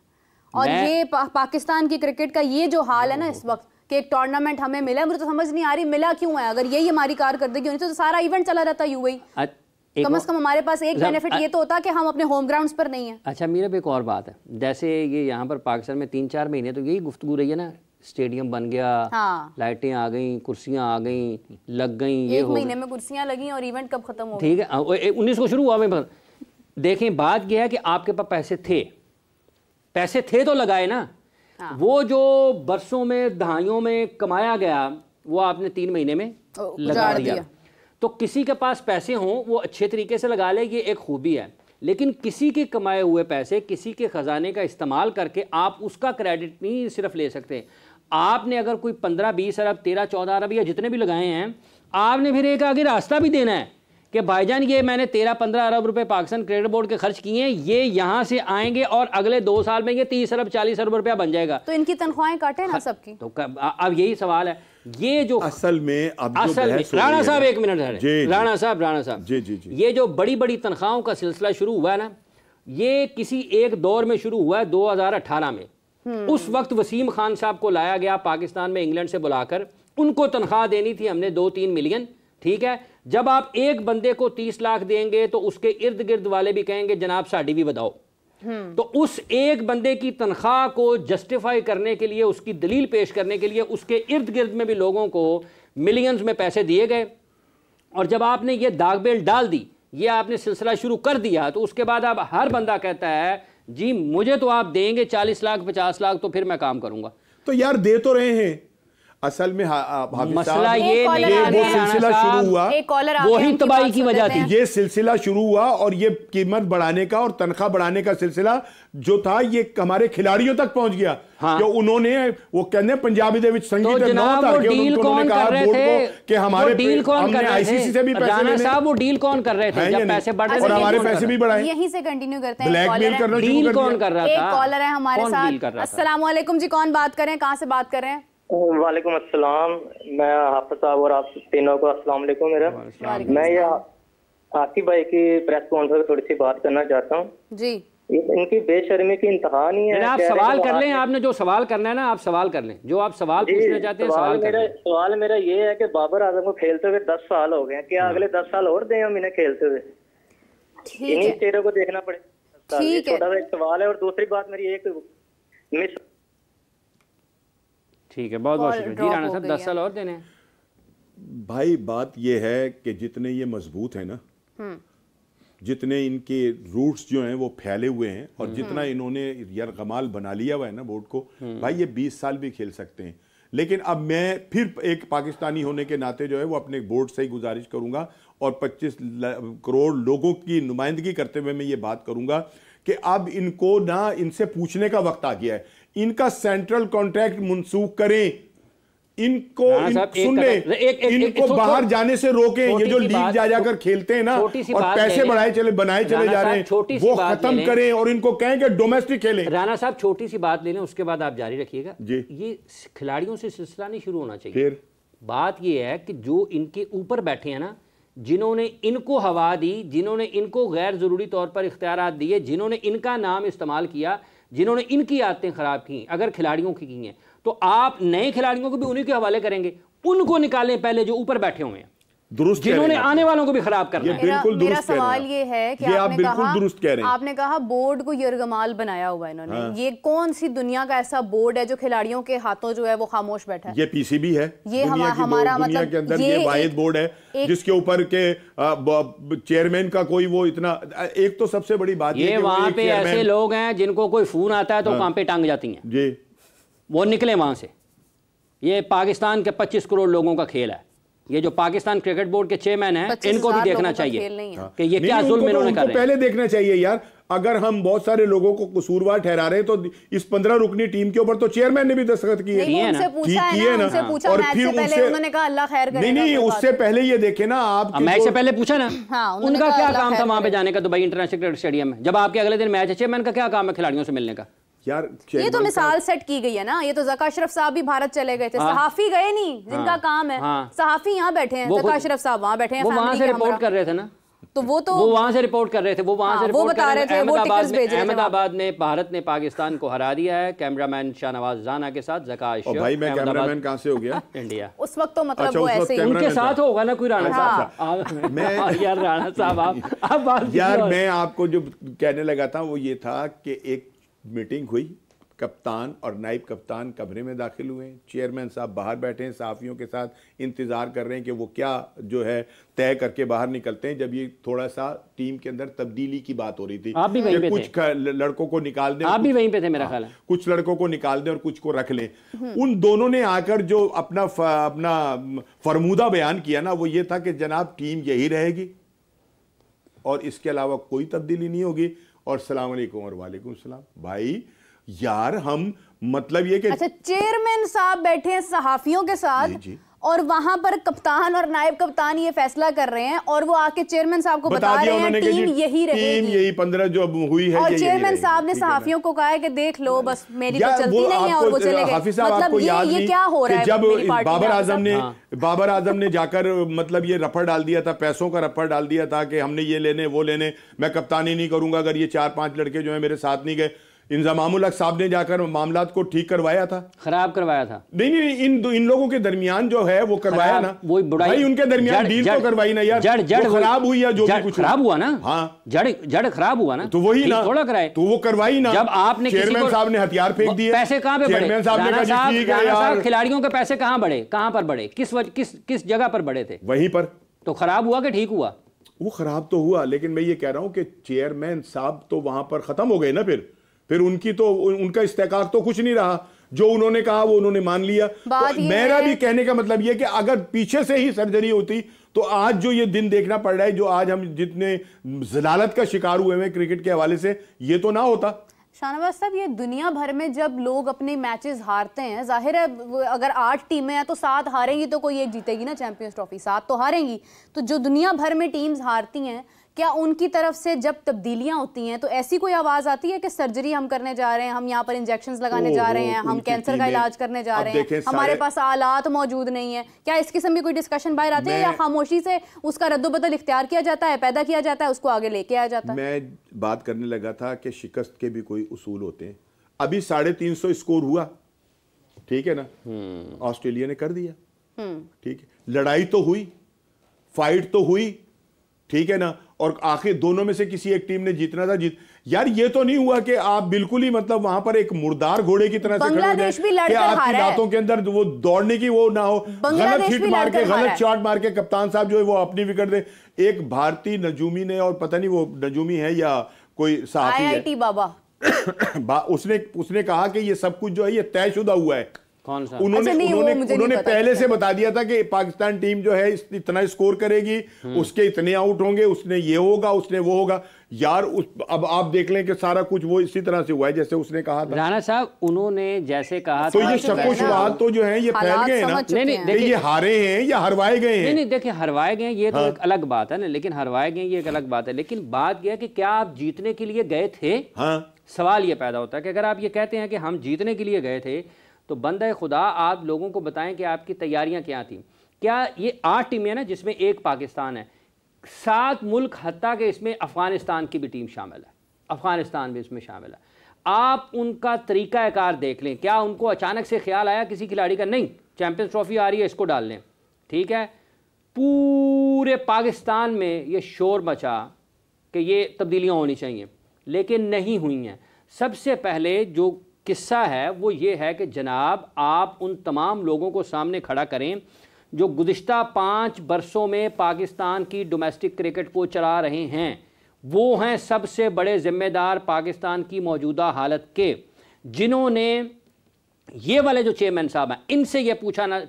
और ये पाकिस्तान की क्रिकेट का ये जो हाल है ना इस वक्त कि एक टूर्नामेंट हमें मिला, मुझे तो समझ नहीं आ रही मिला क्यों है। अगर यही हमारी कारकर्दगी होनी तो सारा इवेंट चला रहता यूएई। कम से कम हमारे पास एक बेनिफिट ये तो होता कि हम अपने होम ग्राउंड्स पर नहीं है। अच्छा मीरा, एक और बात है, जैसे ये यहाँ पर पाकिस्तान में 3-4 महीने तो यही गुफ्तगू रही है ना, स्टेडियम बन गया, हाँ। लाइटें आ गई, कुर्सियां आ गई, लग गई, ये एक महीने में कुर्सियां लगी और इवेंट कब खत्म हो गया? ठीक है, 19 को शुरू हुआ। देखें, बात यह है कि आपके पास पैसे थे तो लगाए ना। हाँ। वो जो बरसों में दहाइयों में कमाया गया वो आपने 3 महीने में लगा दिया। तो किसी के पास पैसे हों वो अच्छे तरीके से लगा ले, ये एक खूबी है। लेकिन किसी के कमाए हुए पैसे, किसी के ख़जाने का इस्तेमाल करके आप उसका क्रेडिट नहीं सिर्फ ले सकते। आपने अगर कोई 15-20 अरब, 13-14 अरब या जितने भी लगाए हैं, आपने फिर एक आगे रास्ता भी देना है कि भाईजान ये मैंने 13-15 अरब रुपए पाकिस्तान क्रिकेट बोर्ड के खर्च किए हैं, ये यहाँ से आएंगे और अगले 2 साल में ये 30 अरब 40 अरब रुपया बन जाएगा। तो इनकी तनख्वाहें काटे ना सबकी। तो अब यही सवाल है, ये जो असल में राणा साहब एक मिनट है, राणा साहब जी, ये जो बड़ी बड़ी तनख्वाहों का सिलसिला शुरू हुआ है ना, ये किसी एक दौर में शुरू हुआ है 2018 में। उस वक्त वसीम खान साहब को लाया गया पाकिस्तान में इंग्लैंड से बुलाकर, उनको तनख्वाह देनी थी हमने 2-3 मिलियन, ठीक है। जब आप एक बंदे को 30 लाख देंगे तो उसके इर्द गिर्द वाले भी कहेंगे जनाब साड़ी भी बताओ। तो उस एक बंदे की तनख्वाह को जस्टिफाई करने के लिए, उसकी दलील पेश करने के लिए उसके इर्द गिर्द में भी लोगों को मिलियंस में पैसे दिए गए। और जब आपने ये दागबेल डाल दी, ये आपने सिलसिला शुरू कर दिया, तो उसके बाद अब हर बंदा कहता है जी मुझे तो आप देंगे 40 लाख 50 लाख तो फिर मैं काम करूंगा। तो यार दे तो रहे हैं। असल में मसला ये वो सिलसिला शुरू हुआ, वही तबाही की वजह थी। ये सिलसिला शुरू हुआ और ये कीमत बढ़ाने का और तनख्वाह बढ़ाने का सिलसिला जो था ये हमारे खिलाड़ियों तक पहुंच गया। हाँ। जो उन्होंने वो कहने पंजाबी दे विच संगीत तो जनाब वो डील कौन कर रहे थे कि हमारे डील कौन कर रहे थे? से भी राणा साहब वो डील कौन कर रहे थे जब पैसे बढ़ रहे थे? और हमारे पैसे भी बढ़ाए। यहीं से कंटिन्यू करते हैं। ब्लैकमेल करना शुरू कर दिया। डील कौन कर रहा था? एक कॉलर है हमारे साथ। अस्सलाम वालेकुम जी, कौन बात कर रहे हैं, कहां से बात कर रहे हैं? वालेकुम अस्सलाम। मैं हाफिज साहब और आप तीनों को अस्सलाम वालेकुम। मेरा मैं ये आसिफ भाई की प्रेस कॉन्फ्रेंस थोड़ी सी बात करना चाहता हूँ जी। इनकी बेशर्मी की इंतहा नहीं है। आप सवाल कर लें, आपने जो सवाल करना है ना आप सवाल कर लें, जो आप सवाल पूछना चाहते हैं सवाल मेरा ये है कि बाबर आजम को खेलते हुए 10 साल हो गए, क्या अगले 10 साल और दें हम इन्हें खेलते हुए? इन्हीं चेहरों को देखना पड़ेगा। ठीक है, छोटा सा एक सवाल है। और दूसरी बात मेरी एक मिस, ठीक है, बहुत बहुत शुक्रिया जी राणा साहब, 10 साल और देने हैं। भाई बात यह है कि जितने ये मजबूत हैं ना, जितने इनके रूट्स जो हैं वो फैले हुए हैं और जितना इन्होंने यरगमाल बना लिया हुआ है ना बोर्ड को, भाई ये 20 साल भी खेल सकते हैं। लेकिन अब मैं फिर एक पाकिस्तानी होने के नाते जो है वो अपने बोर्ड से ही गुजारिश करूंगा और 25 करोड़ लोगों की नुमाइंदगी करते हुए मैं ये बात करूंगा कि अब इनको ना इनसे पूछने का वक्त आ गया है, इनका सेंट्रल कॉन्ट्रैक्ट मनसूख करें, इनको सुन ले, इनको बाहर जाने से रोकें। ये जो लीग जा जाकर खेलते हैं ना और पैसे बनाए चले जा रहे हैं, वो खत्म करें और इनको कहें कि डोमेस्टिक खेलें। राणा साहब छोटी सी बात ले लें, उसके बाद आप जारी रखिएगा। ये खिलाड़ियों से सिलसिला नहीं शुरू होना चाहिए। फिर बात ये है कि जो इनके ऊपर बैठे हैं ना, जिन्होंने इनको हवा दी, जिन्होंने इनको गैर जरूरी तौर पर इख्तियारात दिए, जिन्होंने इनका नाम इस्तेमाल किया, जिन्होंने इनकी आदतें खराब की, अगर खिलाड़ियों की हैं तो आप नए खिलाड़ियों को भी उन्हीं के हवाले करेंगे। उनको निकालें पहले जो ऊपर बैठे हुए हैं, दुरुस्त, जिन्होंने आने वालों को भी खराब करना है। बिल्कुल मेरा सवाल ये है कि आपने कहा बोर्ड को यरगमाल बनाया हुआ है इन्होंने। हाँ। ये कौन सी दुनिया का ऐसा बोर्ड है जो खिलाड़ियों के हाथों जो है वो खामोश बैठा है? ये पीसीबी है, ये हमारा मतलब के अंदर ये वाहिद बोर्ड है जिसके ऊपर के चेयरमैन का कोई वो इतना। एक तो सबसे बड़ी बात ये वहां पे ऐसे लोग हैं जिनको कोई फोन आता है तो वहां पे टांग जाती हैं जी, वो निकले वहां से। ये पाकिस्तान के 25 करोड़ लोगों का खेल है। ये जो पाकिस्तान क्रिकेट बोर्ड के चेयरमैन हैं इनको भी देखना चाहिए कि ये क्या जुल्म इन्होंने कर रहे हैं। पहले देखना चाहिए यार। अगर हम बहुत सारे लोगों को कसूरवार ठहरा रहे हैं तो इस 15 रुकनी टीम के ऊपर तो चेयरमैन ने भी दस्तखत किए ना। और फिर उन्होंने कहा अल्लाह खैर करे। नहीं, उससे पहले ये देखे ना, आप मैच से पहले पूछा ना उनका क्या काम था वहां पे जाने का, दुबई इंटरनेशनल क्रिकेट स्टेडियम में। जब आपके अगले दिन मैच है, चेयरमैन का क्या काम है खिलाड़ियों से मिलने का? यार ये तो मिसाल सेट की गई है ना। ये तो ज़का अशरफ साहब भी भारत चले गए थे, सहाफी गए नहीं जिनका काम है। सहाफी यहाँ बैठे हैं, ज़का अशरफ साहब वहाँ बैठे हैं, वो वहाँ से रिपोर्ट कर रहे थे ना, तो वो वहाँ से रिपोर्ट कर रहे थे, वो वहाँ से रिपोर्ट बता रहे थे। अहमदाबाद में भारत ने पाकिस्तान को हरा दिया है, कैमरामैन शाहनवाज राना के साथ ज़का अशरफ। भाई मैं कैमरामैन कहाँ से हो गया? इंडिया। उस वक्त तो मतलब वो ऐसे ही उनके साथ होगा ना कोई राणा साहब। यार राणा साहब, यार मैं आपको जो कहने लगा था वो ये था कि एक मीटिंग हुई, कप्तान और नाइब कप्तान कमरे में दाखिल हुए, चेयरमैन साहब बाहर बैठे हैं, साफियों के साथ इंतजार कर रहे हैं कि वो क्या जो है तय करके बाहर निकलते हैं। जब ये थोड़ा सा टीम के अंदर तब्दीली की बात हो रही थी, आप भी वहीं पे कुछ लड़कों को निकाल दें, आप भी वहीं पे थे मेरा ख्याल है, कुछ लड़कों को निकाल दें और कुछ को रख लें। उन दोनों ने आकर जो अपना फरमूदा बयान किया ना, वो ये था कि जनाब टीम यही रहेगी और इसके अलावा कोई तब्दीली नहीं होगी और सलाम अलैकुम और वालेकुम सलाम। भाई यार हम मतलब ये कि अच्छा चेयरमैन साहब बैठे हैं सहाफियों के साथ और वहां पर कप्तान और नायब कप्तान ये फैसला कर रहे हैं और वो आके चेयरमैन साहब को बता रहे हैं टीम यही रहेगी, यही 15 जो अब हुई है, और चेयरमैन साहब ने सहाफियों को कहा है कि देख लो बस मेरी तो चलती नहीं है और वो चले गए। मतलब ये क्या हो रहा है? जब बाबर आजम ने जाकर मतलब ये रफड़ डाल दिया था, पैसों का रफड़ डाल दिया था कि हमने ये लेने वो लेने, मैं कप्तानी नहीं करूंगा अगर ये 4-5 लड़के जो है मेरे साथ नहीं गए। इंजमामुल हक साहब ने जाकर मामलात को ठीक करवाया था, खराब करवाया था। नहीं, इन लोगों के दरमियान जो है वो करवाया ना, वो भाई उनके दरमियान डील तो करवाई ना यार। जड़ खराब हुई या जो भी कुछ खराब हुआ ना, हाँ जड़ खराब हुआ ना, तो वही ना, थोड़ा कराए तो वो करवाई ना। जब आपने चेयरमैन साहब ने हथियार फेंक दिए, पैसे कहां पे बढ़े? चेयरमैन साहब ने कहा ठीक है यार, खिलाड़ियों के पैसे कहां बढ़े, कहां पर बढ़े, किस जगह पर बढ़े थे? वहीं पर। तो खराब हुआ कि ठीक हुआ? वो खराब तो हुआ, लेकिन मैं ये कह रहा हूं कि चेयरमैन साहब तो वहां पर खत्म हो गए ना, फिर उनकी तो उनका इस्तेकाक तो कुछ नहीं रहा, जो उन्होंने कहा वो उन्होंने मान लिया। तो मेरा भी कहने का मतलब ये कि अगर पीछे से ही सर्जरी होती तो आज जो ये दिन देखना पड़ रहा है, जो आज हम जितने जलालत का शिकार हुए हैं क्रिकेट के हवाले से, ये तो ना होता। शाहनवाज साहब, ये दुनिया भर में जब लोग अपने मैचेस हारते हैं, जाहिर है अगर 8 टीमें हैं तो 7 हारेंगी तो कोई एक जीतेगी ना चैंपियंस ट्रॉफी, 7 तो हारेंगी। तो जो दुनिया भर में टीम्स हारती हैं, क्या उनकी तरफ से जब तब्दीलियां होती हैं तो ऐसी कोई आवाज आती है कि सर्जरी हम करने जा रहे हैं, हम यहाँ पर इंजेक्शंस लगाने जा रहे हैं, हम कैंसर का इलाज करने जा रहे हैं, हमारे पास आलात मौजूद नहीं है? क्या इस किस्म की कोई डिस्कशन बाहर आती है या खामोशी से उसका रद्दोबदल इख्तियार किया जाता है, पैदा किया जाता है, उसको आगे लेके आया जाता है? मैं बात करने लगा था कि शिकस्त के भी कोई उसूल होते हैं। अभी 350 स्कोर हुआ, ठीक है ना, ऑस्ट्रेलिया ने कर दिया, ठीक है, लड़ाई तो हुई, फाइट तो हुई, ठीक है ना, और आखिर दोनों में से किसी एक टीम ने जीतना था, यार ये तो नहीं हुआ कि आप बिल्कुल ही मतलब वहां पर एक मुर्दार घोड़े की तरह से खड़े हो जाए कि आपकी दांतों के अंदर वो दौड़ने की वो ना हो, गलत हिट मार के गलत शॉट मार के कप्तान साहब जो है वो अपनी विकेट दे। एक भारतीय नजूमी ने, और पता नहीं वो नजूमी है या कोई सहाफी है, IIT बाबा उसने कहा कि ये सब कुछ जो है ये तयशुदा हुआ है। कौन सा? उन्होंने पहले से बता दिया था कि पाकिस्तान टीम जो है इतना स्कोर करेगी, उसके इतने आउट होंगे, उसने ये होगा, उसने वो होगा। यार अब आप देख लें कि सारा कुछ वो इसी तरह से हुआ है जैसे उसने कहा था। राणा साहब, उन्होंने जैसे कहा तो ये शक-ओ-शुबहात तो जो है ये फैल गए हैं ना। नहीं, ये हारे हैं या हरवाए गए हैं? नहीं, देखिए हरवाए गए ये तो एक अलग बात है ना, लेकिन हरवाए गए ये एक अलग बात है। लेकिन बात यह है कि क्या आप जीतने के लिए गए थे? हाँ, सवाल ये पैदा होता है कि अगर आप ये कहते हैं कि हम जीतने के लिए गए थे, तो बंदे खुदा आप लोगों को बताएं कि आपकी तैयारियां क्या थी। क्या ये 8 टीमें हैं ना, जिसमें एक पाकिस्तान है, 7 मुल्क, हत्ता कि इसमें अफगानिस्तान की भी टीम शामिल है, अफगानिस्तान भी इसमें शामिल है। आप उनका तरीक़ाकार देख लें, क्या उनको अचानक से ख्याल आया किसी खिलाड़ी का, नहीं चैंपियंस ट्रॉफी आ रही है इसको डाल लें, ठीक है? पूरे पाकिस्तान में ये शोर मचा कि ये तब्दीलियाँ होनी चाहिए, लेकिन नहीं हुई हैं। सबसे पहले जो किस्सा है वो ये है कि जनाब आप उन तमाम लोगों को सामने खड़ा करें जो गुज़िश्ता 5 बरसों में पाकिस्तान की डोमेस्टिक क्रिकेट को चला रहे हैं। वो हैं सबसे बड़े ज़िम्मेदार पाकिस्तान की मौजूदा हालत के, जिन्होंने ये वाले जो चेयरमैन साहब हैं, इनसे ये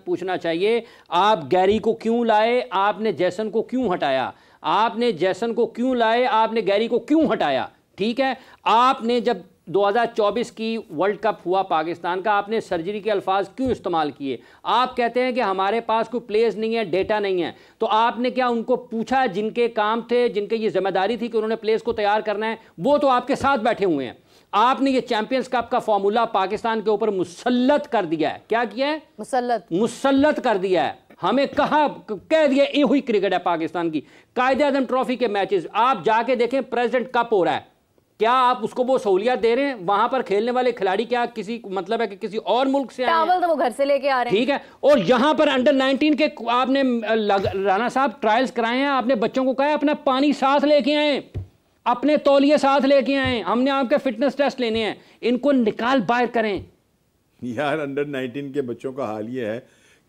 पूछना चाहिए आप गैरी को क्यों लाए, आपने जैसन को क्यों हटाया, आपने जैसन को क्यों लाए, आपने गैरी को क्यों हटाया, ठीक है? आपने जब 2024 की वर्ल्ड कप हुआ पाकिस्तान का, आपने सर्जरी के अल्फाज क्यों इस्तेमाल किए? आप कहते हैं कि हमारे पास कोई प्लेयर्स नहीं है, डेटा नहीं है, तो आपने क्या उनको पूछा जिनके काम थे, जिनके ये जिम्मेदारी थी कि उन्होंने प्लेयर्स को तैयार करना है? वो तो आपके साथ बैठे हुए हैं। आपने ये चैंपियंस कप का फॉर्मूला पाकिस्तान के ऊपर मुसल्लत कर दिया है। क्या किया है? मुसल्लत कर दिया है। हमें कह दिया ये हुई क्रिकेट है पाकिस्तान की। कायदे-ए-आज़म ट्रॉफी के मैचेस आप जाके देखें, प्रेसिडेंट कप हो रहा है, क्या आप उसको वो सहूलियत दे रहे हैं? वहां पर खेलने वाले खिलाड़ी क्या किसी मतलब है कि किसी और मुल्क से आए हैं? तो वो घर से लेके आ रहे हैं, ठीक है। और यहां पर अंडर 19 के आपने राणा साहब ट्रायल्स कराए हैं, आपने बच्चों को कहा है अपना पानी साथ लेके आए, अपने तौलिए साथ लेके आए, हमने आपके फिटनेस टेस्ट लेने हैं, इनको निकाल बाहर करें। यार अंडर 19 के बच्चों का हाल ये है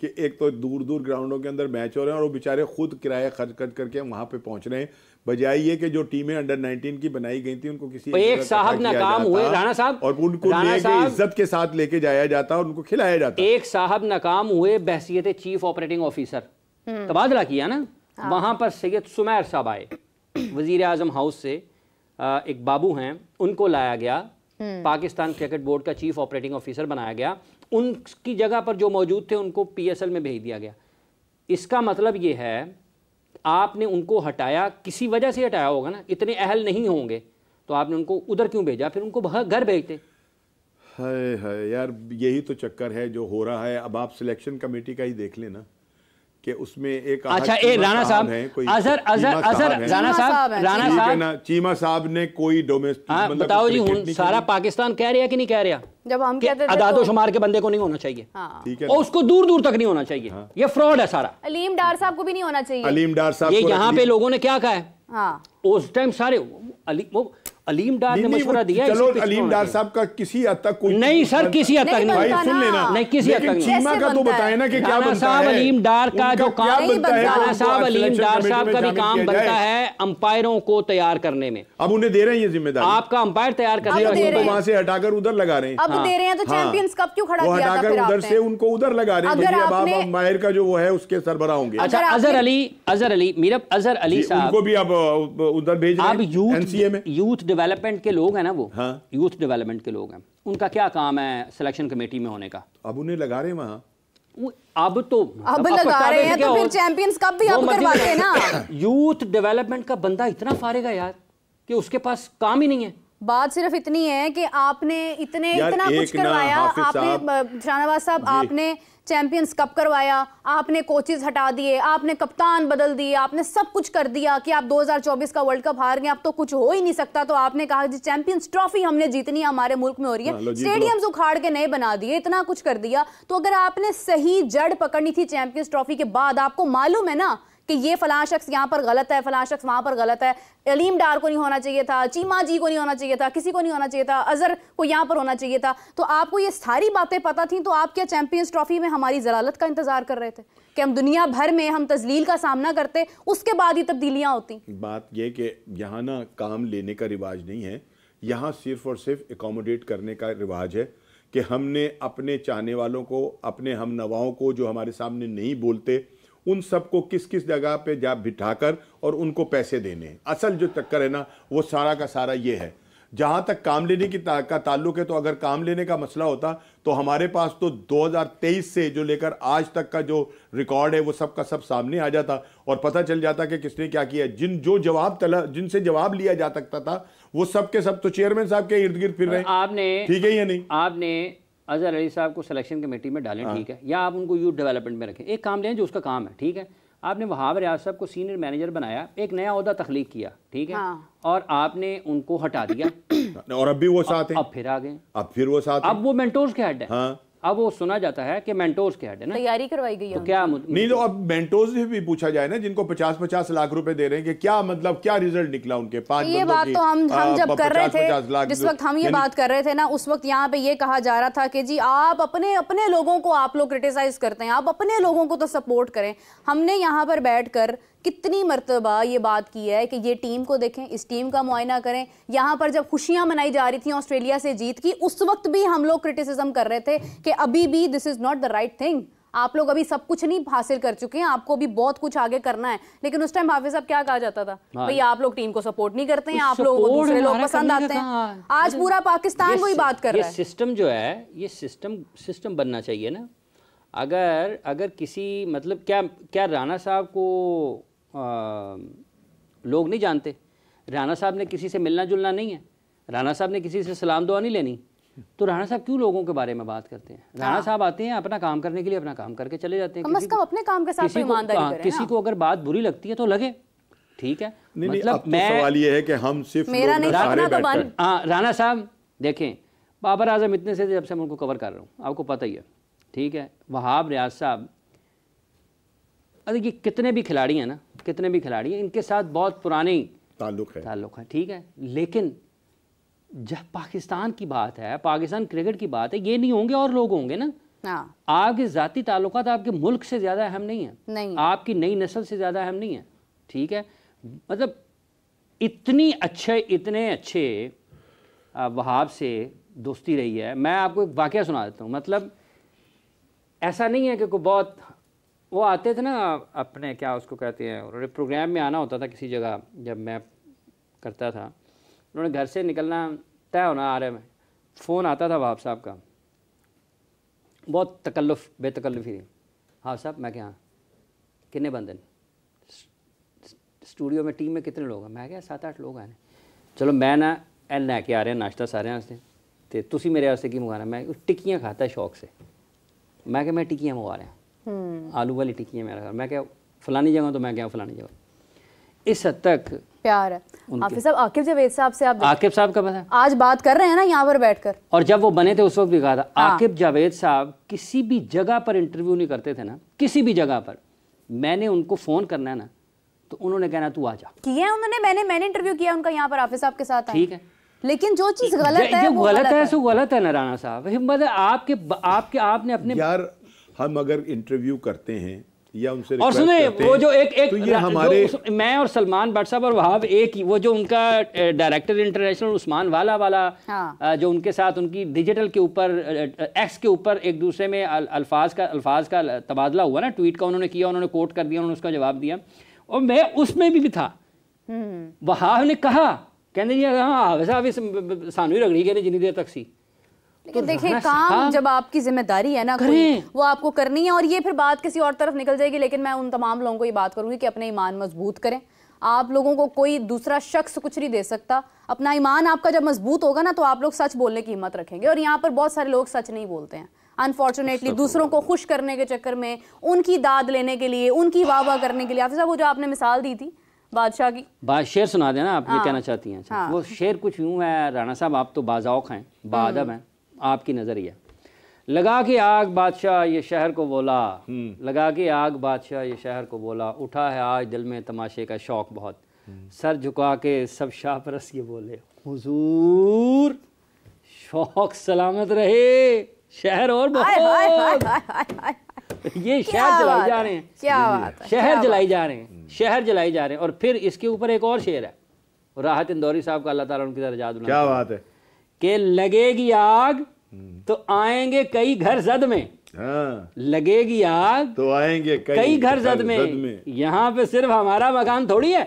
कि एक तो दूर दूर ग्राउंडों के अंदर मैच हो रहे हैं और वो बेचारे खुद किराया खर्च करके वहां पे पहुंच रहे हैं, बजाय ये कि जो टीमें अंडर 19 की बनाई गई थी उनको किसी एक साहब नाकाम हुए राणा साहब, और उनको लेके इज्जत के साथ लेके जाया जाता और उनको खिलाया जाता। एक साहब नाकाम हुए बहसियत चीफ ऑपरेटिंग ऑफिसर, तबादला किया ना, वहां पर सैयद सुमैर साहब आए, वजीर आजम हाउस से एक बाबू हैं, उनको लाया गया, पाकिस्तान क्रिकेट बोर्ड का चीफ ऑपरेटिंग ऑफिसर बनाया गया, उनकी जगह पर जो मौजूद थे उनको PSL में भेज दिया गया। इसका मतलब ये है आपने उनको हटाया, किसी वजह से हटाया होगा ना, इतने अहल नहीं होंगे तो आपने उनको उधर क्यों भेजा, फिर उनको घर भेजते। हाय हाय यार, यही तो चक्कर है जो हो रहा है। अब आप सिलेक्शन कमेटी का ही देख लेना कि उसमें एक अच्छा ए राणा साहब, चीमा साहब ने कोई डोमेस्टिक, मतलब बताओ जी, हूं सारा पाकिस्तान कह रहा कि नहीं कह रहा, जब हम कहते थे अदादो शुमार के बंदे को नहीं होना चाहिए, ठीक है, और उसको दूर दूर तक नहीं होना चाहिए, ये फ्रॉड है सारा। अलीम डार साहब को भी नहीं होना चाहिए। अलीम डार साहब, ये यहाँ पे लोगों ने क्या कहा है उस टाइम, सारे अलीम डार ने मशवरा दिया। चलो अलीम डार साहब का किसी हद तक कोई नहीं सर, किसी हद तक नहीं, भाई सुन लेना, नहीं किसी हद तक नहीं। चीमा का तो बताए ना कि क्या बनता है। अलीम डार का जो काम बनता है, राणा साहब अलीम डार साहब का भी काम बनता है अंपायरों को तैयार करने में। अब उन्हें दे रहे हैं ये जिम्मेदारी, आपका अंपायर तैयार कर रहे हैं, उनको वहां से हटाकर उधर लगा रहे हैं। अब दे रहे हैं तो चैंपियंस कप क्यों खड़ा किया था फिर उधर से उनको उधर लगा रहे हैं। अब आप अंपायर का जो वो है उसके सरबराह होंगे। अच्छा अजहर अली मीरा अजहर अली साहब उनको भी अब उधर भेज रहे हैं। अब एनसीए में यूथ डेवलपमेंट के लोग हैं ना, वो यूथ डेवलपमेंट के लोग हैं, उनका क्या काम है सिलेक्शन कमेटी में होने का? अब उन्हें लगा रहे हैं वहां, अब लगा रहे हैं तो फिर चैंपियंस कप भी अब करवाते हैं ना। यूथ डेवलपमेंट का बंदा इतना फारेगा यार कि उसके पास काम ही नहीं है। बात सिर्फ इतनी है कि आपने इतना कुछ करवाया, आपने शाहनवाज साहब, आपने चैंपियंस कप करवाया, आपने कोचेस हटा दिए, आपने कप्तान बदल दिए, आपने सब कुछ कर दिया कि आप 2024 का वर्ल्ड कप हार गए, अब तो कुछ हो ही नहीं सकता। तो आपने कहा जी चैंपियंस ट्रॉफी हमने जीतनी है, हमारे मुल्क में हो रही है, स्टेडियम्स उखाड़ के नए बना दिए, इतना कुछ कर दिया। तो अगर आपने सही जड़ पकड़नी थी चैंपियंस ट्रॉफी के बाद, आपको मालूम है ना कि ये फलां शख्स यहाँ पर गलत है, फलां शख्स वहां पर गलत है, अलीम डार को नहीं होना चाहिए था, चीमा जी को नहीं होना चाहिए था, किसी को नहीं होना चाहिए था, अजहर को यहाँ पर होना चाहिए था, तो आपको ये सारी बातें पता थी, तो आप क्या चैंपियंस ट्रॉफी में हमारी जलालत का इंतजार कर रहे थे कि हम दुनिया भर में हम तजलील का सामना करते, उसके बाद ही तब्दीलियां होती? बात यह कि यहाँ ना काम लेने का रिवाज नहीं है, यहाँ सिर्फ और सिर्फ एकोमोडेट करने का रिवाज है कि हमने अपने चाहने वालों को, अपने हम नवाओं को जो हमारे सामने नहीं बोलते, उन सबको किस किस जगह पे जा बिठाकर और उनको पैसे देने हैं। असल जो चक्कर है ना वो सारा का सारा ये है। जहाँ तक काम लेने की का ताल्लुक है, तो अगर काम लेने का मसला होता तो हमारे पास तो 2023 से जो लेकर आज तक का जो रिकॉर्ड है वो सब का सब सामने आ जाता और पता चल जाता कि किसने क्या किया। जिनसे जवाब लिया जा सकता था वो सब के सब तो चेयरमैन साहब के इर्द गिर्द फिर रहे। आपने ठीक है या नहीं? आपने अजहर अली साहब को सिलेक्शन कमेटी में डालें, ठीक है, या आप उनको यूथ डेवलपमेंट में रखें, एक काम लें जो उसका काम है, ठीक है। आपने वहाब रियाज साहब को सीनियर मैनेजर बनाया, एक नया ओहदा तख्लीक किया, ठीक है, और आपने उनको हटा दिया और अब भी वो साथ हैं, अब फिर आ गए, अब फिर वो साथ, अब वो मेंटोर्स के हेड है। अब वो सुना जाता है कि मेंटोर्स के हेड है ना, तैयारी करवाई गई है तो क्या नहीं, तो अब मेंटोर्स से भी पूछा जाए ना, जिनको 50-50 लाख रुपए दे रहे हैं कि क्या मतलब क्या रिजल्ट निकला उनके 5 ये बात तो हम जब कर रहे थे, जिस वक्त हम ये बात कर रहे थे ना, उस वक्त यहाँ पे ये कहा जा रहा था कि जी आप अपने लोगों को आप लोग क्रिटिसाइज करते हैं, आप अपने लोगों को तो सपोर्ट करें। हमने यहाँ पर बैठकर कितनी मर्तबा ये बात की है कि ये टीम को देखें, इस टीम का मुआयना करें। यहाँ पर जब खुशियां मनाई जा रही थी ऑस्ट्रेलिया से जीत की, उस वक्त भी हम लोग क्रिटिसिज्म कर रहे थे कि अभी भी this is not the right thing, आप लोग अभी सब कुछ नहीं हासिल कर चुके हैं, आपको भी बहुत कुछ आगे करना है। लेकिन उस टाइम हाफिज साहब क्या कहा जाता था, भाई आप लोग टीम को सपोर्ट नहीं करते हैं, आप लोगों को दूसरे लोग पसंद आते हैं। आज पूरा पाकिस्तान वही बात कर रहा है। सिस्टम जो है, ये सिस्टम बनना चाहिए ना। अगर किसी मतलब क्या राणा साहब को लोग नहीं जानते? राणा साहब ने किसी से मिलना जुलना नहीं है, राणा साहब ने किसी से सलाम दुआ नहीं लेनी, तो राणा साहब क्यों लोगों के बारे में बात करते हैं? राणा साहब आते हैं अपना काम करने के लिए, अपना काम करके चले जाते हैं। कम से कम अपने काम के साथ ईमानदारी करें। किसी को अगर बात बुरी लगती है तो लगे, ठीक है, मतलब मैं सवाल ये है कि हम सिर्फ मेरा नहीं रखना तो बंद। राणा साहब देखें, बाबर आजम इतने से जब से मैं उनको कवर कर रहा हूँ, आपको पता ही है, ठीक है। वहाब रियाज साहब, अरे ये कितने भी खिलाड़ी हैं ना, कितने भी खिलाड़ी हैं, इनके साथ बहुत पुराने ताल्लुक है, ठीक है। लेकिन जब पाकिस्तान की बात है, पाकिस्तान क्रिकेट की बात है, ये नहीं होंगे और लोग होंगे ना। आपके ज़ाती ताल्लुकात आपके मुल्क से ज़्यादा अहम नहीं है, नहीं। आपकी नई नस्ल से ज़्यादा अहम नहीं है, ठीक है। मतलब इतने अच्छे वहाब से दोस्ती रही है। मैं आपको एक वाक़या सुना देता हूँ। मतलब ऐसा नहीं है कि कोई बहुत, वो आते थे ना अपने, क्या उसको कहते हैं, उन्होंने प्रोग्राम में आना होता था किसी जगह, जब मैं करता था, उन्होंने घर से निकलना तय होना, आ रहे में फ़ोन आता था वहाब साहब का, बहुत बेतकल्लुफ़ी थी। हाँ साहब, मैं क्या, कितने बंदे स्टूडियो में टीम में कितने लोग हैं? मैं क्या 7-8 लोग हैं। चलो मैं ना एल लैके आ रहे हैं नाश्ता सारे वास्ते तो तुसी मेरे वास्ते की मंगाना? मैं टिक्कियाँ खाता है शौक से। मैं क्या मैं टिक्कियाँ मंगा रहा हूँ, आलू वाली टिक्कियाँ मेरा। मैं क्या फलानी जगह, तो मैं क्या फलानी जगह। इस हद तक प्यार है। हाफिज साहब, आकिब जावेद साहब से आप आकिब साहब का पता आज बात कर रहे हैं ना यहाँ पर बैठकर, और जब वो बने थे उस वक्त भी कहा था। आकिब जावेद साहब किसी भी जगह पर इंटरव्यू नहीं करते थे ना, किसी भी जगह पर मैंने उनको फ़ोन करना है ना तो उन्होंने कहना तू आ जा। किया है उन्होंने, मैंने इंटरव्यू किया उनका यहाँ पर हाफिज साहब के साथ। ठीक है, लेकिन जो चीज़ गलत है वो गलत है, सो गलत है ना राणा साहब। हिम्मत है आपने अपने यार, हम अगर इंटरव्यू करते हैं या उनसे और सुने वो जो एक तो ये हमारे मैं और सलमान भट्ट साहब और वहाब एक ही, वो जो उनका डायरेक्टर इंटरनेशनल उस्मान वाला जो उनके साथ उनकी डिजिटल के ऊपर एक्स के ऊपर एक दूसरे में अल्फाज का तबादला हुआ ना, ट्वीट का उन्होंने किया, उन्होंने कोट कर दिया, उन्होंने उसका जवाब दिया, और मैं उसमें भी था। वहाब ने कहा, कहने जी हाँ साहब सानू ही रगड़ी गए जितनी देर तक सी। लेकिन देखिए काम जब आपकी जिम्मेदारी है ना वो आपको करनी है, और ये फिर बात किसी और तरफ निकल जाएगी। लेकिन मैं उन तमाम लोगों को ये बात करूंगी कि अपने ईमान मजबूत करें। आप लोगों को कोई दूसरा शख्स कुछ नहीं दे सकता। अपना ईमान आपका जब मजबूत होगा ना तो आप लोग सच बोलने की हिम्मत रखेंगे। और यहाँ पर बहुत सारे लोग सच नहीं बोलते हैं अनफॉर्चुनेटली, दूसरों को खुश करने के चक्कर में, उनकी दाद लेने के लिए, उनकी वाह करने के लिए। हाफिज़ साहब वो जो आपने मिसाल दी थी बादशाह की, शेर सुना देना आप ये कहना चाहती हैं। वो शेर कुछ यूं है राणा साहब, आप तो बाज़ौक़ हैं, बाअदब हैं, आपकी नज़रिया। लगा के आग बादशाह ये शहर को बोला, लगा के आग बादशाह ये शहर को बोला, उठा है आज दिल में तमाशे का शौक बहुत, सर झुका के सब शाहपरस ये बोले, हुजूर शौक सलामत रहे शहर और बहुत। ये शहर जलाई जा रहे हैं, क्या बात है, शहर जलाई जा रहे हैं, शहर जलाई जा रहे हैं। और फिर इसके ऊपर एक और शेर है, राहत इंदौरी साहब का, अल्लाह ताला उनकी दर्जात बुलंद। क्या बात है कि लगेगी आग तो आएंगे कई घर जद में। हाँ, लगेगी आग तो आएंगे कई घर जद में। यहाँ पे सिर्फ हमारा मकान थोड़ी है,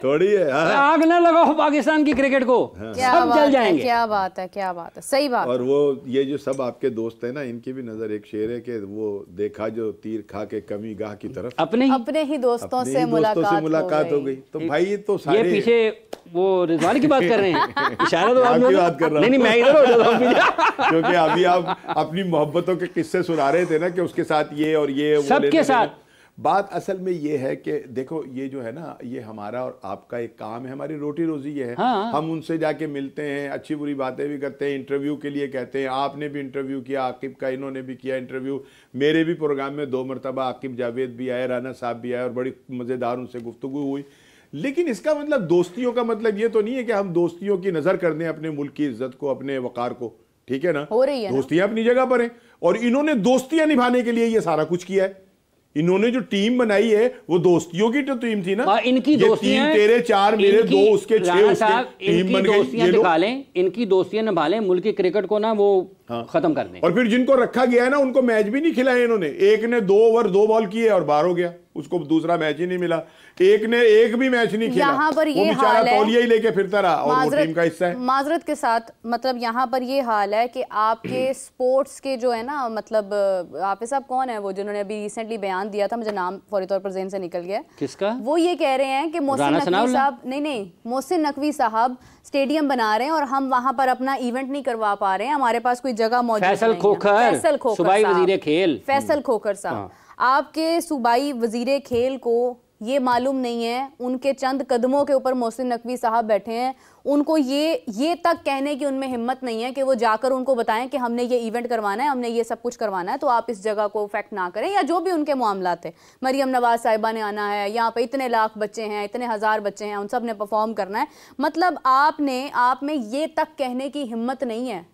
हाँ। आग ना लगाओ पाकिस्तान की क्रिकेट को, सब जल जाएंगे। क्या बात है, क्या बात है, सही बात। और वो ये जो सब आपके दोस्त हैं ना, इनकी भी नजर एक शेर है कि वो देखा जो तीर खा के कमी गाह की तरफ, अपने ही दोस्तों से मुलाकात हो गई। तो भाई ये तो सारे पीछे वो रिजवान की बात कर रहे हैं, इशारा तो आपकी बात कर रहा हूं। नहीं मैं इधर हो जाता हूं क्योंकि अभी आप अपनी मोहब्बतों के किस्से सुना रहे थे ना कि उसके साथ ये और ये सबके साथ। बात असल में ये है कि देखो ये जो है ना, ये हमारा और आपका एक काम है, हमारी रोटी रोजी ये है। हाँ। हम उनसे जाके मिलते हैं, अच्छी बुरी बातें भी करते हैं, इंटरव्यू के लिए कहते हैं। आपने भी इंटरव्यू किया, आकिब का इन्होंने भी किया इंटरव्यू, मेरे भी प्रोग्राम में 2 मरतबा आकिब जावेद भी आए, राना साहब भी आए, और बड़ी मज़ेदार उनसे गुफ्तगू हुई। लेकिन इसका मतलब दोस्तियों का मतलब ये तो नहीं है कि हम दोस्तियों की नज़र कर दें अपने मुल्क की इज्जत को, अपने वकार को, ठीक है ना, हो रही है दोस्तियां अपनी जगह पर हैं। और इन्होंने दोस्तियां निभाने के लिए ये सारा कुछ किया है। इन्होंने जो टीम बनाई है वो दोस्तियों की तो टीम थी ना, इनकी दोस्तियां, तेरे 4 मेरे 2 उसके 6 उसके टीम बन गई। इनकी दोस्तियां निभा लें, मुल्क की क्रिकेट को ना वो खत्म कर दें। और फिर जिनको रखा गया है ना उनको मैच भी नहीं खिलाए इन्होंने। एक ने 2 ओवर 2 बॉल किए और बाहर हो गया, उसको दूसरा मैच ही नहीं मिला। एक ने एक भी मैच नहीं खेला, यहाँ पर ये वो हाल है, तौलिया ही लेके फिरता रहा, और वो टीम का हिस्सा है। माजरत के साथ मतलब यहाँ पर ये हाल है कि आपके स्पोर्ट्स के जो है ना, मतलब हाफिज साहब कौन है वो जिन्होंने अभी रिसेंटली बयान दिया था, मुझे नाम फौरी तौर पर ज़हन से निकल गया, किसका? वो ये कह रहे हैं कि मोहसिन नकवी साहब, नहीं मोहसिन नकवी साहब स्टेडियम बना रहे हैं और हम वहां पर अपना इवेंट नहीं करवा पा रहे हैं, हमारे पास कोई जगह मौजूद नहीं है। फैसल खोखर सूबाई वजीर खेल, फैसल खोखर साहब, आपके सूबाई वजीर खेल को ये मालूम नहीं है, उनके चंद कदमों के ऊपर मोहसिन नकवी साहब बैठे हैं, उनको ये तक कहने की उनमें हिम्मत नहीं है कि वो जाकर उनको बताएं कि हमने ये इवेंट करवाना है, हमने ये सब कुछ करवाना है, तो आप इस जगह को इफेक्ट ना करें, या जो भी उनके मामलात है। मरियम नवाज साहिबा ने आना है, यहाँ पे इतने लाख बच्चे हैं, इतने हज़ार बच्चे हैं, उन सब ने परफॉर्म करना है। मतलब आप में ये तक कहने की हिम्मत नहीं है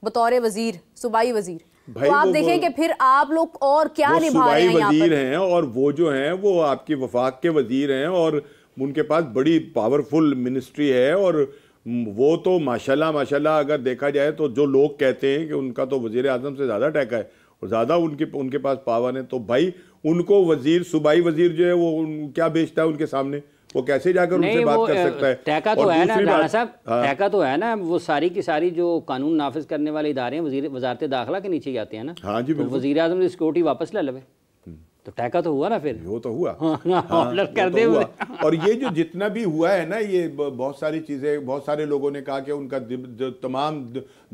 बतौर वजीर, सूबाई वजीर। तो आप देखें कि फिर आप लोग और क्या निभा रहे हैं। वजीर हैं और वो जो हैं वो आपकी वफाक के वजीर हैं, और उनके पास बड़ी पावरफुल मिनिस्ट्री है, और वो तो माशाल्लाह अगर देखा जाए तो जो लोग कहते हैं कि उनका तो वजीर आजम से ज़्यादा टैका है और ज़्यादा उनके पास पावर है, तो भाई उनको वजीर, सूबाई वजीर जो है वो क्या बेचता है उनके सामने, वो कैसे जाकर उनसे बात कर सकता है? टैका तो है ना राणा साहब, टैका तो है ना, वो सारी की सारी जो कानून नाफिज करने वाले इदारे हैं वजारत दाखिला के नीचे ही आते हैं ना। हाँ जी, तो वजीर आजम की सिक्योरिटी वापस ले लवे, तो टैका तो हुआ ना फिर, वो तो हुआ, ऑर्डर कर दे हुआ। और ये जो जितना भी हुआ है ना, ये बहुत सारी चीजें, बहुत सारे लोगों ने कहा कि उनका जो तमाम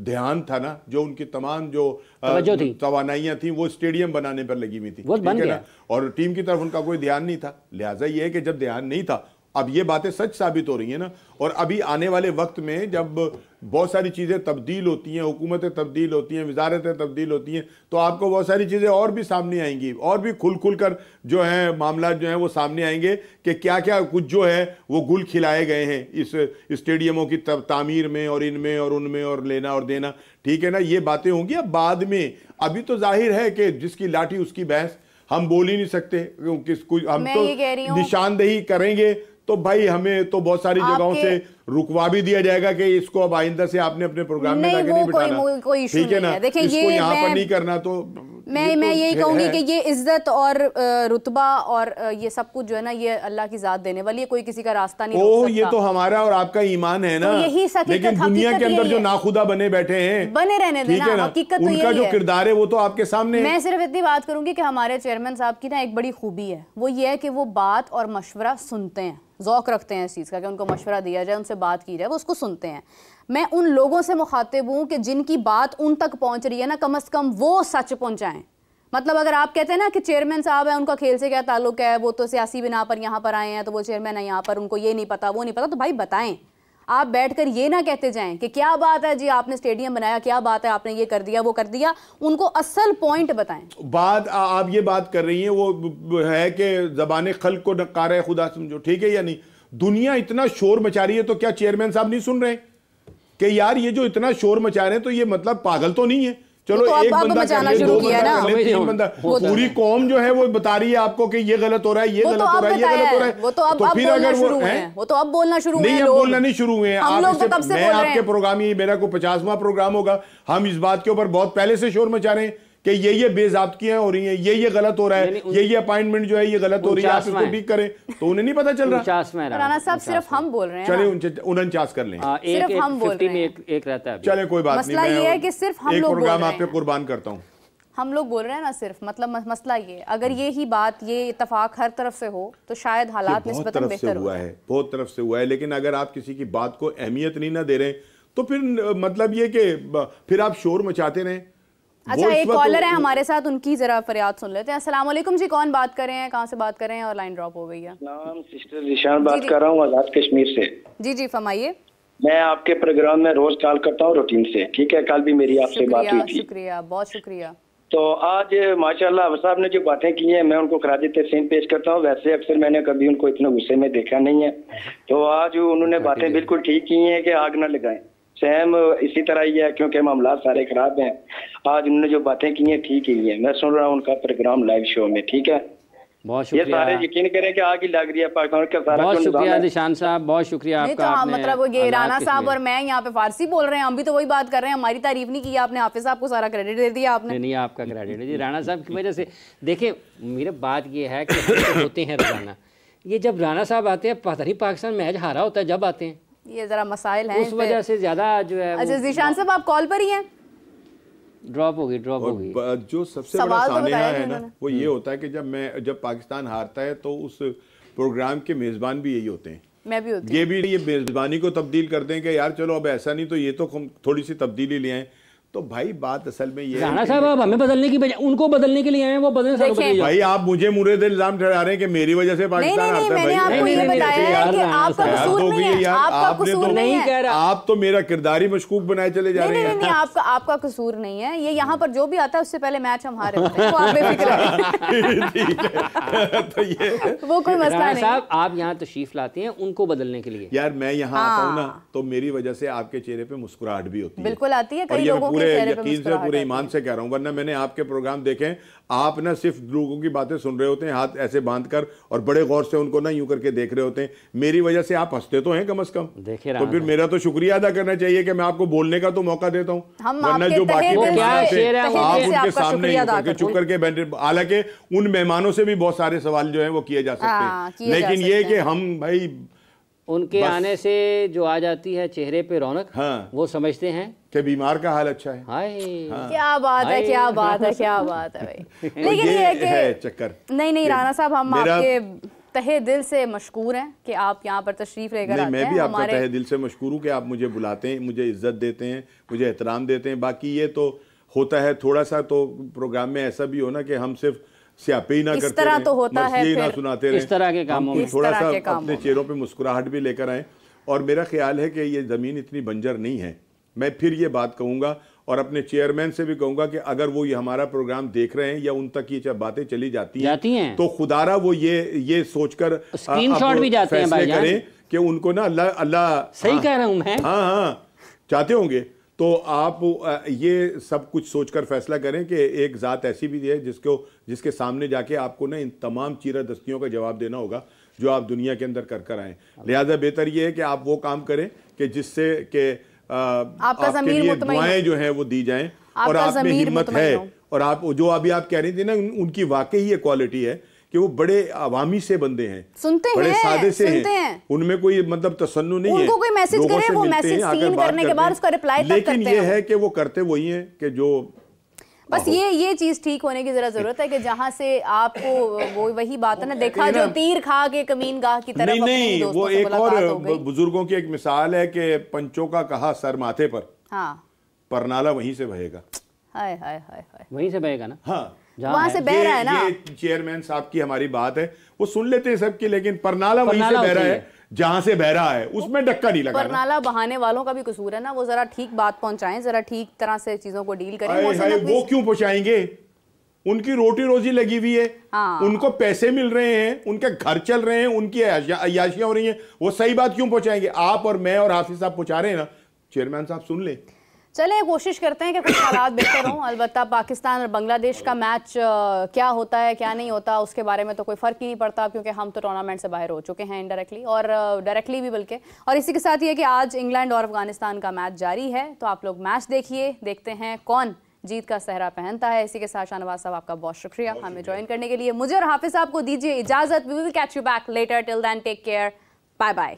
ध्यान था ना, जो उनकी तमाम जो तवानाइयां थी वो स्टेडियम बनाने पर लगी हुई थी, वो बन गया, और टीम की तरफ उनका कोई ध्यान नहीं था। लिहाजा ये है कि जब ध्यान नहीं था, अब ये बातें सच साबित हो रही हैं ना, और अभी आने वाले वक्त में जब बहुत सारी चीज़ें तब्दील होती हैं, हुकूमतें तब्दील होती हैं, वजारतें तब्दील होती हैं, तो आपको बहुत सारी चीज़ें और भी सामने आएंगी, और भी खुल कर जो है मामला जो है वो सामने आएंगे कि क्या क्या कुछ जो है वो गुल खिलाए गए हैं इस स्टेडियमों की तामीर में और इनमें और उनमें और लेना और देना। ठीक है ना, ये बातें होंगी अब बाद में। अभी तो जाहिर है कि जिसकी लाठी उसकी भैंस, हम बोल ही नहीं सकते, हम तो निशानदेही करेंगे तो भाई हमें तो बहुत सारी जगहों से रुकवा भी दिया जाएगा कि इसको अब आइंदा से आपने अपने प्रोग्राम में लाके नहीं बिठाना, ठीक है ना, इसको यहाँ पर नहीं करना। तो मैं यही कहूंगी कि ये इज्जत और रुतबा और ये सब कुछ जो है ना, ये अल्लाह की जात देने वाली है, कोई किसी का रास्ता नहीं रोक सकता। ये तो हमारा और आपका ईमान है ना, लेकिन दुनिया के अंदर जो नाखुदा बने बैठे हैं, बने रहने देना, हकीकत उनका जो किरदार है वो तो आपके सामने। मैं सिर्फ इतनी बात करूंगी कि हमारे चेयरमैन साहब की ना एक बड़ी खूबी है, वो ये है कि वो बात और मशवरा सुनते हैं, ज़ौक़ रखते हैं इस चीज़ का कि उनको मशवरा दिया जाए, उनसे बात की जाए, वो उसको सुनते हैं। मैं उन लोगों से मुखातिब हूँ कि जिनकी बात उन तक पहुँच रही है ना, कम से कम वो सच पहुँचाएं। मतलब अगर आप कहते हैं ना कि चेयरमैन साहब है, उनका खेल से क्या ताल्लुक है, वो तो सियासी बिना पर यहाँ पर आए हैं, तो वो चेयरमैन है यहाँ पर, उनको ये नहीं पता वो नहीं पता, तो भाई बताएं। आप बैठकर ये ना कहते जाएं कि क्या बात है जी आपने स्टेडियम बनाया, क्या बात है आपने ये कर दिया वो कर दिया, उनको असल पॉइंट बताएं। बात आप ये बात कर रही हैं वो है कि ज़बान खल्क को नकार खुदा समझो, ठीक है या नहीं। दुनिया इतना शोर मचा रही है, तो क्या चेयरमैन साहब नहीं सुन रहे कि यार ये जो इतना शोर मचा रहे हैं, तो ये मतलब पागल तो नहीं है। चलो तो एक बंदा कर ले, दो बंदा कर ले, तीन बंदा, पूरी कौम जो है वो बता रही है आपको कि ये गलत हो रहा है, ये गलत हो रहा है, ये गलत हो रहा है। वो तो अब फिर अगर वो तो अब बोलना शुरू हुए, नहीं अब बोलना नहीं शुरू हुए। मैं आपके प्रोग्राम, ये मेरा को 50वां प्रोग्राम होगा, हम इस बात के ऊपर बहुत पहले से शोर मचा रहे हैं कि ये बेजाब्तियां हो रही हैं, ये गलत हो रहा है, ये अपॉइंटमेंट जो है ये गलत हो रही है, आप इसको ठीक करें, तो उन्हें नहीं पता चल रहा। राणा साहब सिर्फ हम बोल रहे हैं, चले 49 कर लें, सिर्फ हम बोल रहे हैं, एक रहता है, चले कोई बात नहीं। मसला ये है कि सिर्फ हम लोग प्रोग्राम आप पे कुर्बान करता हूँ, हम लोग बोल रहे हैं ना सिर्फ, मतलब मसला ये, अगर ये ही बात, ये इत्तेफाक हर तरफ से हो तो शायद हालात निस्बतन बेहतर हुआ है, बहुत तरफ से हुआ है। लेकिन अगर आप किसी की बात को अहमियत नहीं ना दे रहे तो फिर मतलब ये कि फिर आप शोर मचाते रहें। अच्छा, एक कॉलर है हमारे साथ, उनकी जरा फरियाद सुन लेते हैं। अस्सलाम वालेकुम जी, कौन बात कर रहे हैं, कहाँ से बात कर रहे हैं, और लाइन ड्रॉप हो गई है। नाम सिस्टर जिशान बात कर रहा हूँ आजाद कश्मीर से। जी जी फरमाइए। मैं आपके प्रोग्राम में रोज कॉल करता हूँ रूटीन से, ठीक है, कल भी मेरी आपसे बात हुई थी। शुक्रिया, बहुत शुक्रिया। तो आज माशाल्लाह अब साहब ने जो बातें की हैं, मैं उनको खराज तहसीन पेश करता हूँ। वैसे अक्सर मैंने कभी उनको इतने गुस्से में देखा नहीं है, तो आज उन्होंने बातें बिल्कुल ठीक की हैं कि आग न लगाएं। सेम इसी तरह ही है, क्योंकि मामला सारे खराब हैं। आज उन्होंने जो बातें की हैं ठीक ही है। मैं सुन रहा हूँ उनका प्रोग्राम लाइव शो में, ठीक है, बहुत शुक्रिया। ये सारे यकीन करें कि आग ही लग रही है पाकिस्तान का सारा। बहुत शुक्रिया निशान साहब, बहुत शुक्रिया आपका। तो मतलब ये राणा साहब और मैं यहाँ पे फारसी बोल रहे हैं, हम भी तो वही बात कर रहे हैं, हमारी तारीफ नहीं की आपने, हाफिज साहब को सारा क्रेडिट दे दिया आपने। नहीं आपका क्रेडिट है जी, राणा साहब की वजह से। देखिए मेरी बात ये है कि तो होते हैं रोजाना, ये जब राणा साहब आते हैं, पता नहीं पाकिस्तान मैच हारा होता है जब आते हैं, ये जरा मसाइल हैं, उस वजह से ज्यादा जो है। अच्छा जिशान साहब आप कॉल पर ही हैं? ड्रॉप हो गई। जो सबसे बड़ा सानेहा है ना वो ये होता है कि जब पाकिस्तान हारता है तो उस प्रोग्राम के मेजबान भी यही होते हैं, मैं भी होती ये मेजबानी को तब्दील करते हैं कि यार चलो अब ऐसा नहीं तो ये तो थोड़ी सी तब्दीली ले आए। तो भाई बात असल में ये राणा साहब आप हमें बदलने की बजाय उनको बदलने के लिए आए हैं, वो बदलने से भाई आप मुझे मुर्द इल्जाम ठहरा रहे हैं कि मेरी वजह से पाकिस्तान आता है। मैंने आपको ये बताया है कि आपका कसूर नहीं है, आपका कसूर नहीं है, आप तो मेरा किरदार ही मशकूक बनाए चले जा रहे हैं। नहीं आपका कसूर नहीं है, ये यहाँ पर जो भी आता है उससे पहले मैच हम हारे होते हैं, वो आप बेफिक्र हैं। तो ये वो कोई मसला नहीं। साहब आप यहाँ तशरीफ लाते हैं उनको बदलने के लिए। यार मैं यहाँ आता हूँ ना तो मेरी वजह से आपके चेहरे पे मुस्कुराहट भी होती है। बिल्कुल आती है, कई लोगों के चेहरे पे मुस्कुराहट। पूरे ईमान से कह रहा हूं, वरना मैंने आपके प्रोग्राम देखे, आप ना सिर्फ लोगों की बातें सुन रहे होते हैं हाथ ऐसे बांधकर और बड़े गौर से उनको ना यूं करके देख रहे होते हैं। मेरी वजह से आप हंसते तो हैं कम से कम, तो फिर मेरा तो शुक्रिया अदा करना चाहिए कि मैं आपको बोलने का तो मौका देता हूँ, वरना जो बाकी आप उनके सामने चुप करके बैठे। हालांकि उन मेहमानों से भी बहुत सारे सवाल जो है वो किए जा सकते हैं, लेकिन ये कि हम भाई उनके आने से जो आ जाती है चेहरे पे रौनक, हाँ, वो समझते हैं कि बीमार का हाल अच्छा है। हाय क्या बात है, क्या बात है, क्या बात है भाई। लेकिन ये है चक्कर। नहीं राना साहब, हम आपके तहे दिल से मशकूर हैं कि आप यहाँ पर तशरीफ लेकर आते हैं। मैं भी आपका तहे दिल से मशकूर हूँ कि आप मुझे बुलाते हैं, मुझे इज्जत देते हैं, मुझे एहतराम देते हैं। बाकी ये तो होता है थोड़ा सा, तो प्रोग्राम में ऐसा भी हो ना कि हम सिर्फ स्यापे ही ना करते तरह तो होता है, ना सुनाते रहे, इस तरह के कामों में थोड़ा सा अपने चेहरों पे मुस्कुराहट भी लेकर आए। और मेरा ख्याल है कि ये ज़मीन इतनी बंजर नहीं है। मैं फिर ये बात कहूँगा और अपने चेयरमैन से भी कहूँगा कि अगर वो ये हमारा प्रोग्राम देख रहे हैं या उन तक ये बातें चली जाती हैं तो खुदारा वो ये सोचकर स्क्रीनशॉट भी जाते हैं भाई करें कि उनको ना अल्लाह सही कह रहा हूँ मैं, हाँ चाहते होंगे तो आप ये सब कुछ सोचकर फैसला करें कि एक ज़ात ऐसी भी है जिसके सामने जाके आपको ना इन तमाम चीरदस्तियों का जवाब देना होगा जो आप दुनिया के अंदर कर आए। लिहाजा बेहतर ये है कि आप वो काम करें कि जिससे कि आपके लिए दुआएं जो हैं वो दी जाएं और आप में हिम्मत है। और आप जो अभी आप कह रही थी ना, उनकी वाकई ये क्वालिटी है कि वो बड़े अवामी से बंदे हैं, बड़े सादे से हैं, उनमें कोई मतलब तसन्नु नहीं है। उनको कोई मैसेज करे, वो मैसेज सीन करने के बाद उसका रिप्लाई तक करते हैं। लेकिन ये है कि वो करते वही हैं कि जो बस ये चीज ठीक होने की जरा जरूरत है कि जहां से आपको वो वही बात है ना, देखा जो तीर खा के कमीनगाह की तरफ। नहीं वो एक और बुजुर्गों की एक मिसाल है कि पंचों का कहा सर माथे पर, हाँ, परनाला वहीं से बहेगा। हाय हाय हाय हाय, वहीं से बहेगा ना, हाँ, वहां से बह रहा है ना। ये चेयरमैन साहब की हमारी बात है, वो सुन लेते हैं सबकी, लेकिन परनाला वहीं से बह रहा है जहां से बह रहा है, उसमें डक्का नहीं लगा। परनाला बहाने वालों का भी कसूर है ना, वो जरा ठीक बात पहुंचाएं, जरा ठीक तरह से चीजों को डील करें। वो क्यों पहुंचाएंगे? उनकी रोटी रोजी लगी हुई है, उनको पैसे मिल रहे हैं, उनके घर चल रहे हैं, उनकी अय्याशियां हो रही हैं, वो सही बात क्यों पहुंचाएंगे? आप और मैं और हाफिज साहब पहुंचा रहे हैं ना, चेयरमैन साहब सुन ले। चलें कोशिश करते हैं कि कुछ हालात बेहतर हों। अलबत्ता पाकिस्तान और बांग्लादेश का मैच क्या होता है क्या नहीं होता उसके बारे में तो कोई फ़र्क ही नहीं पड़ता, क्योंकि हम तो टूर्नामेंट से बाहर हो चुके हैं इनडायरेक्टली और डायरेक्टली भी बल्कि। और इसी के साथ ये कि आज इंग्लैंड और अफगानिस्तान का मैच जारी है, तो आप लोग मैच देखिए, देखते हैं कौन जीत का सहरा पहनता है। इसी के साथ शाहनवाज साहब आपका बहुत शुक्रिया हमें ज्वाइन करने के लिए। मुझे और हाफिज साहब को दीजिए इजाज़त। We will catch you back later, till then take care, bye bye.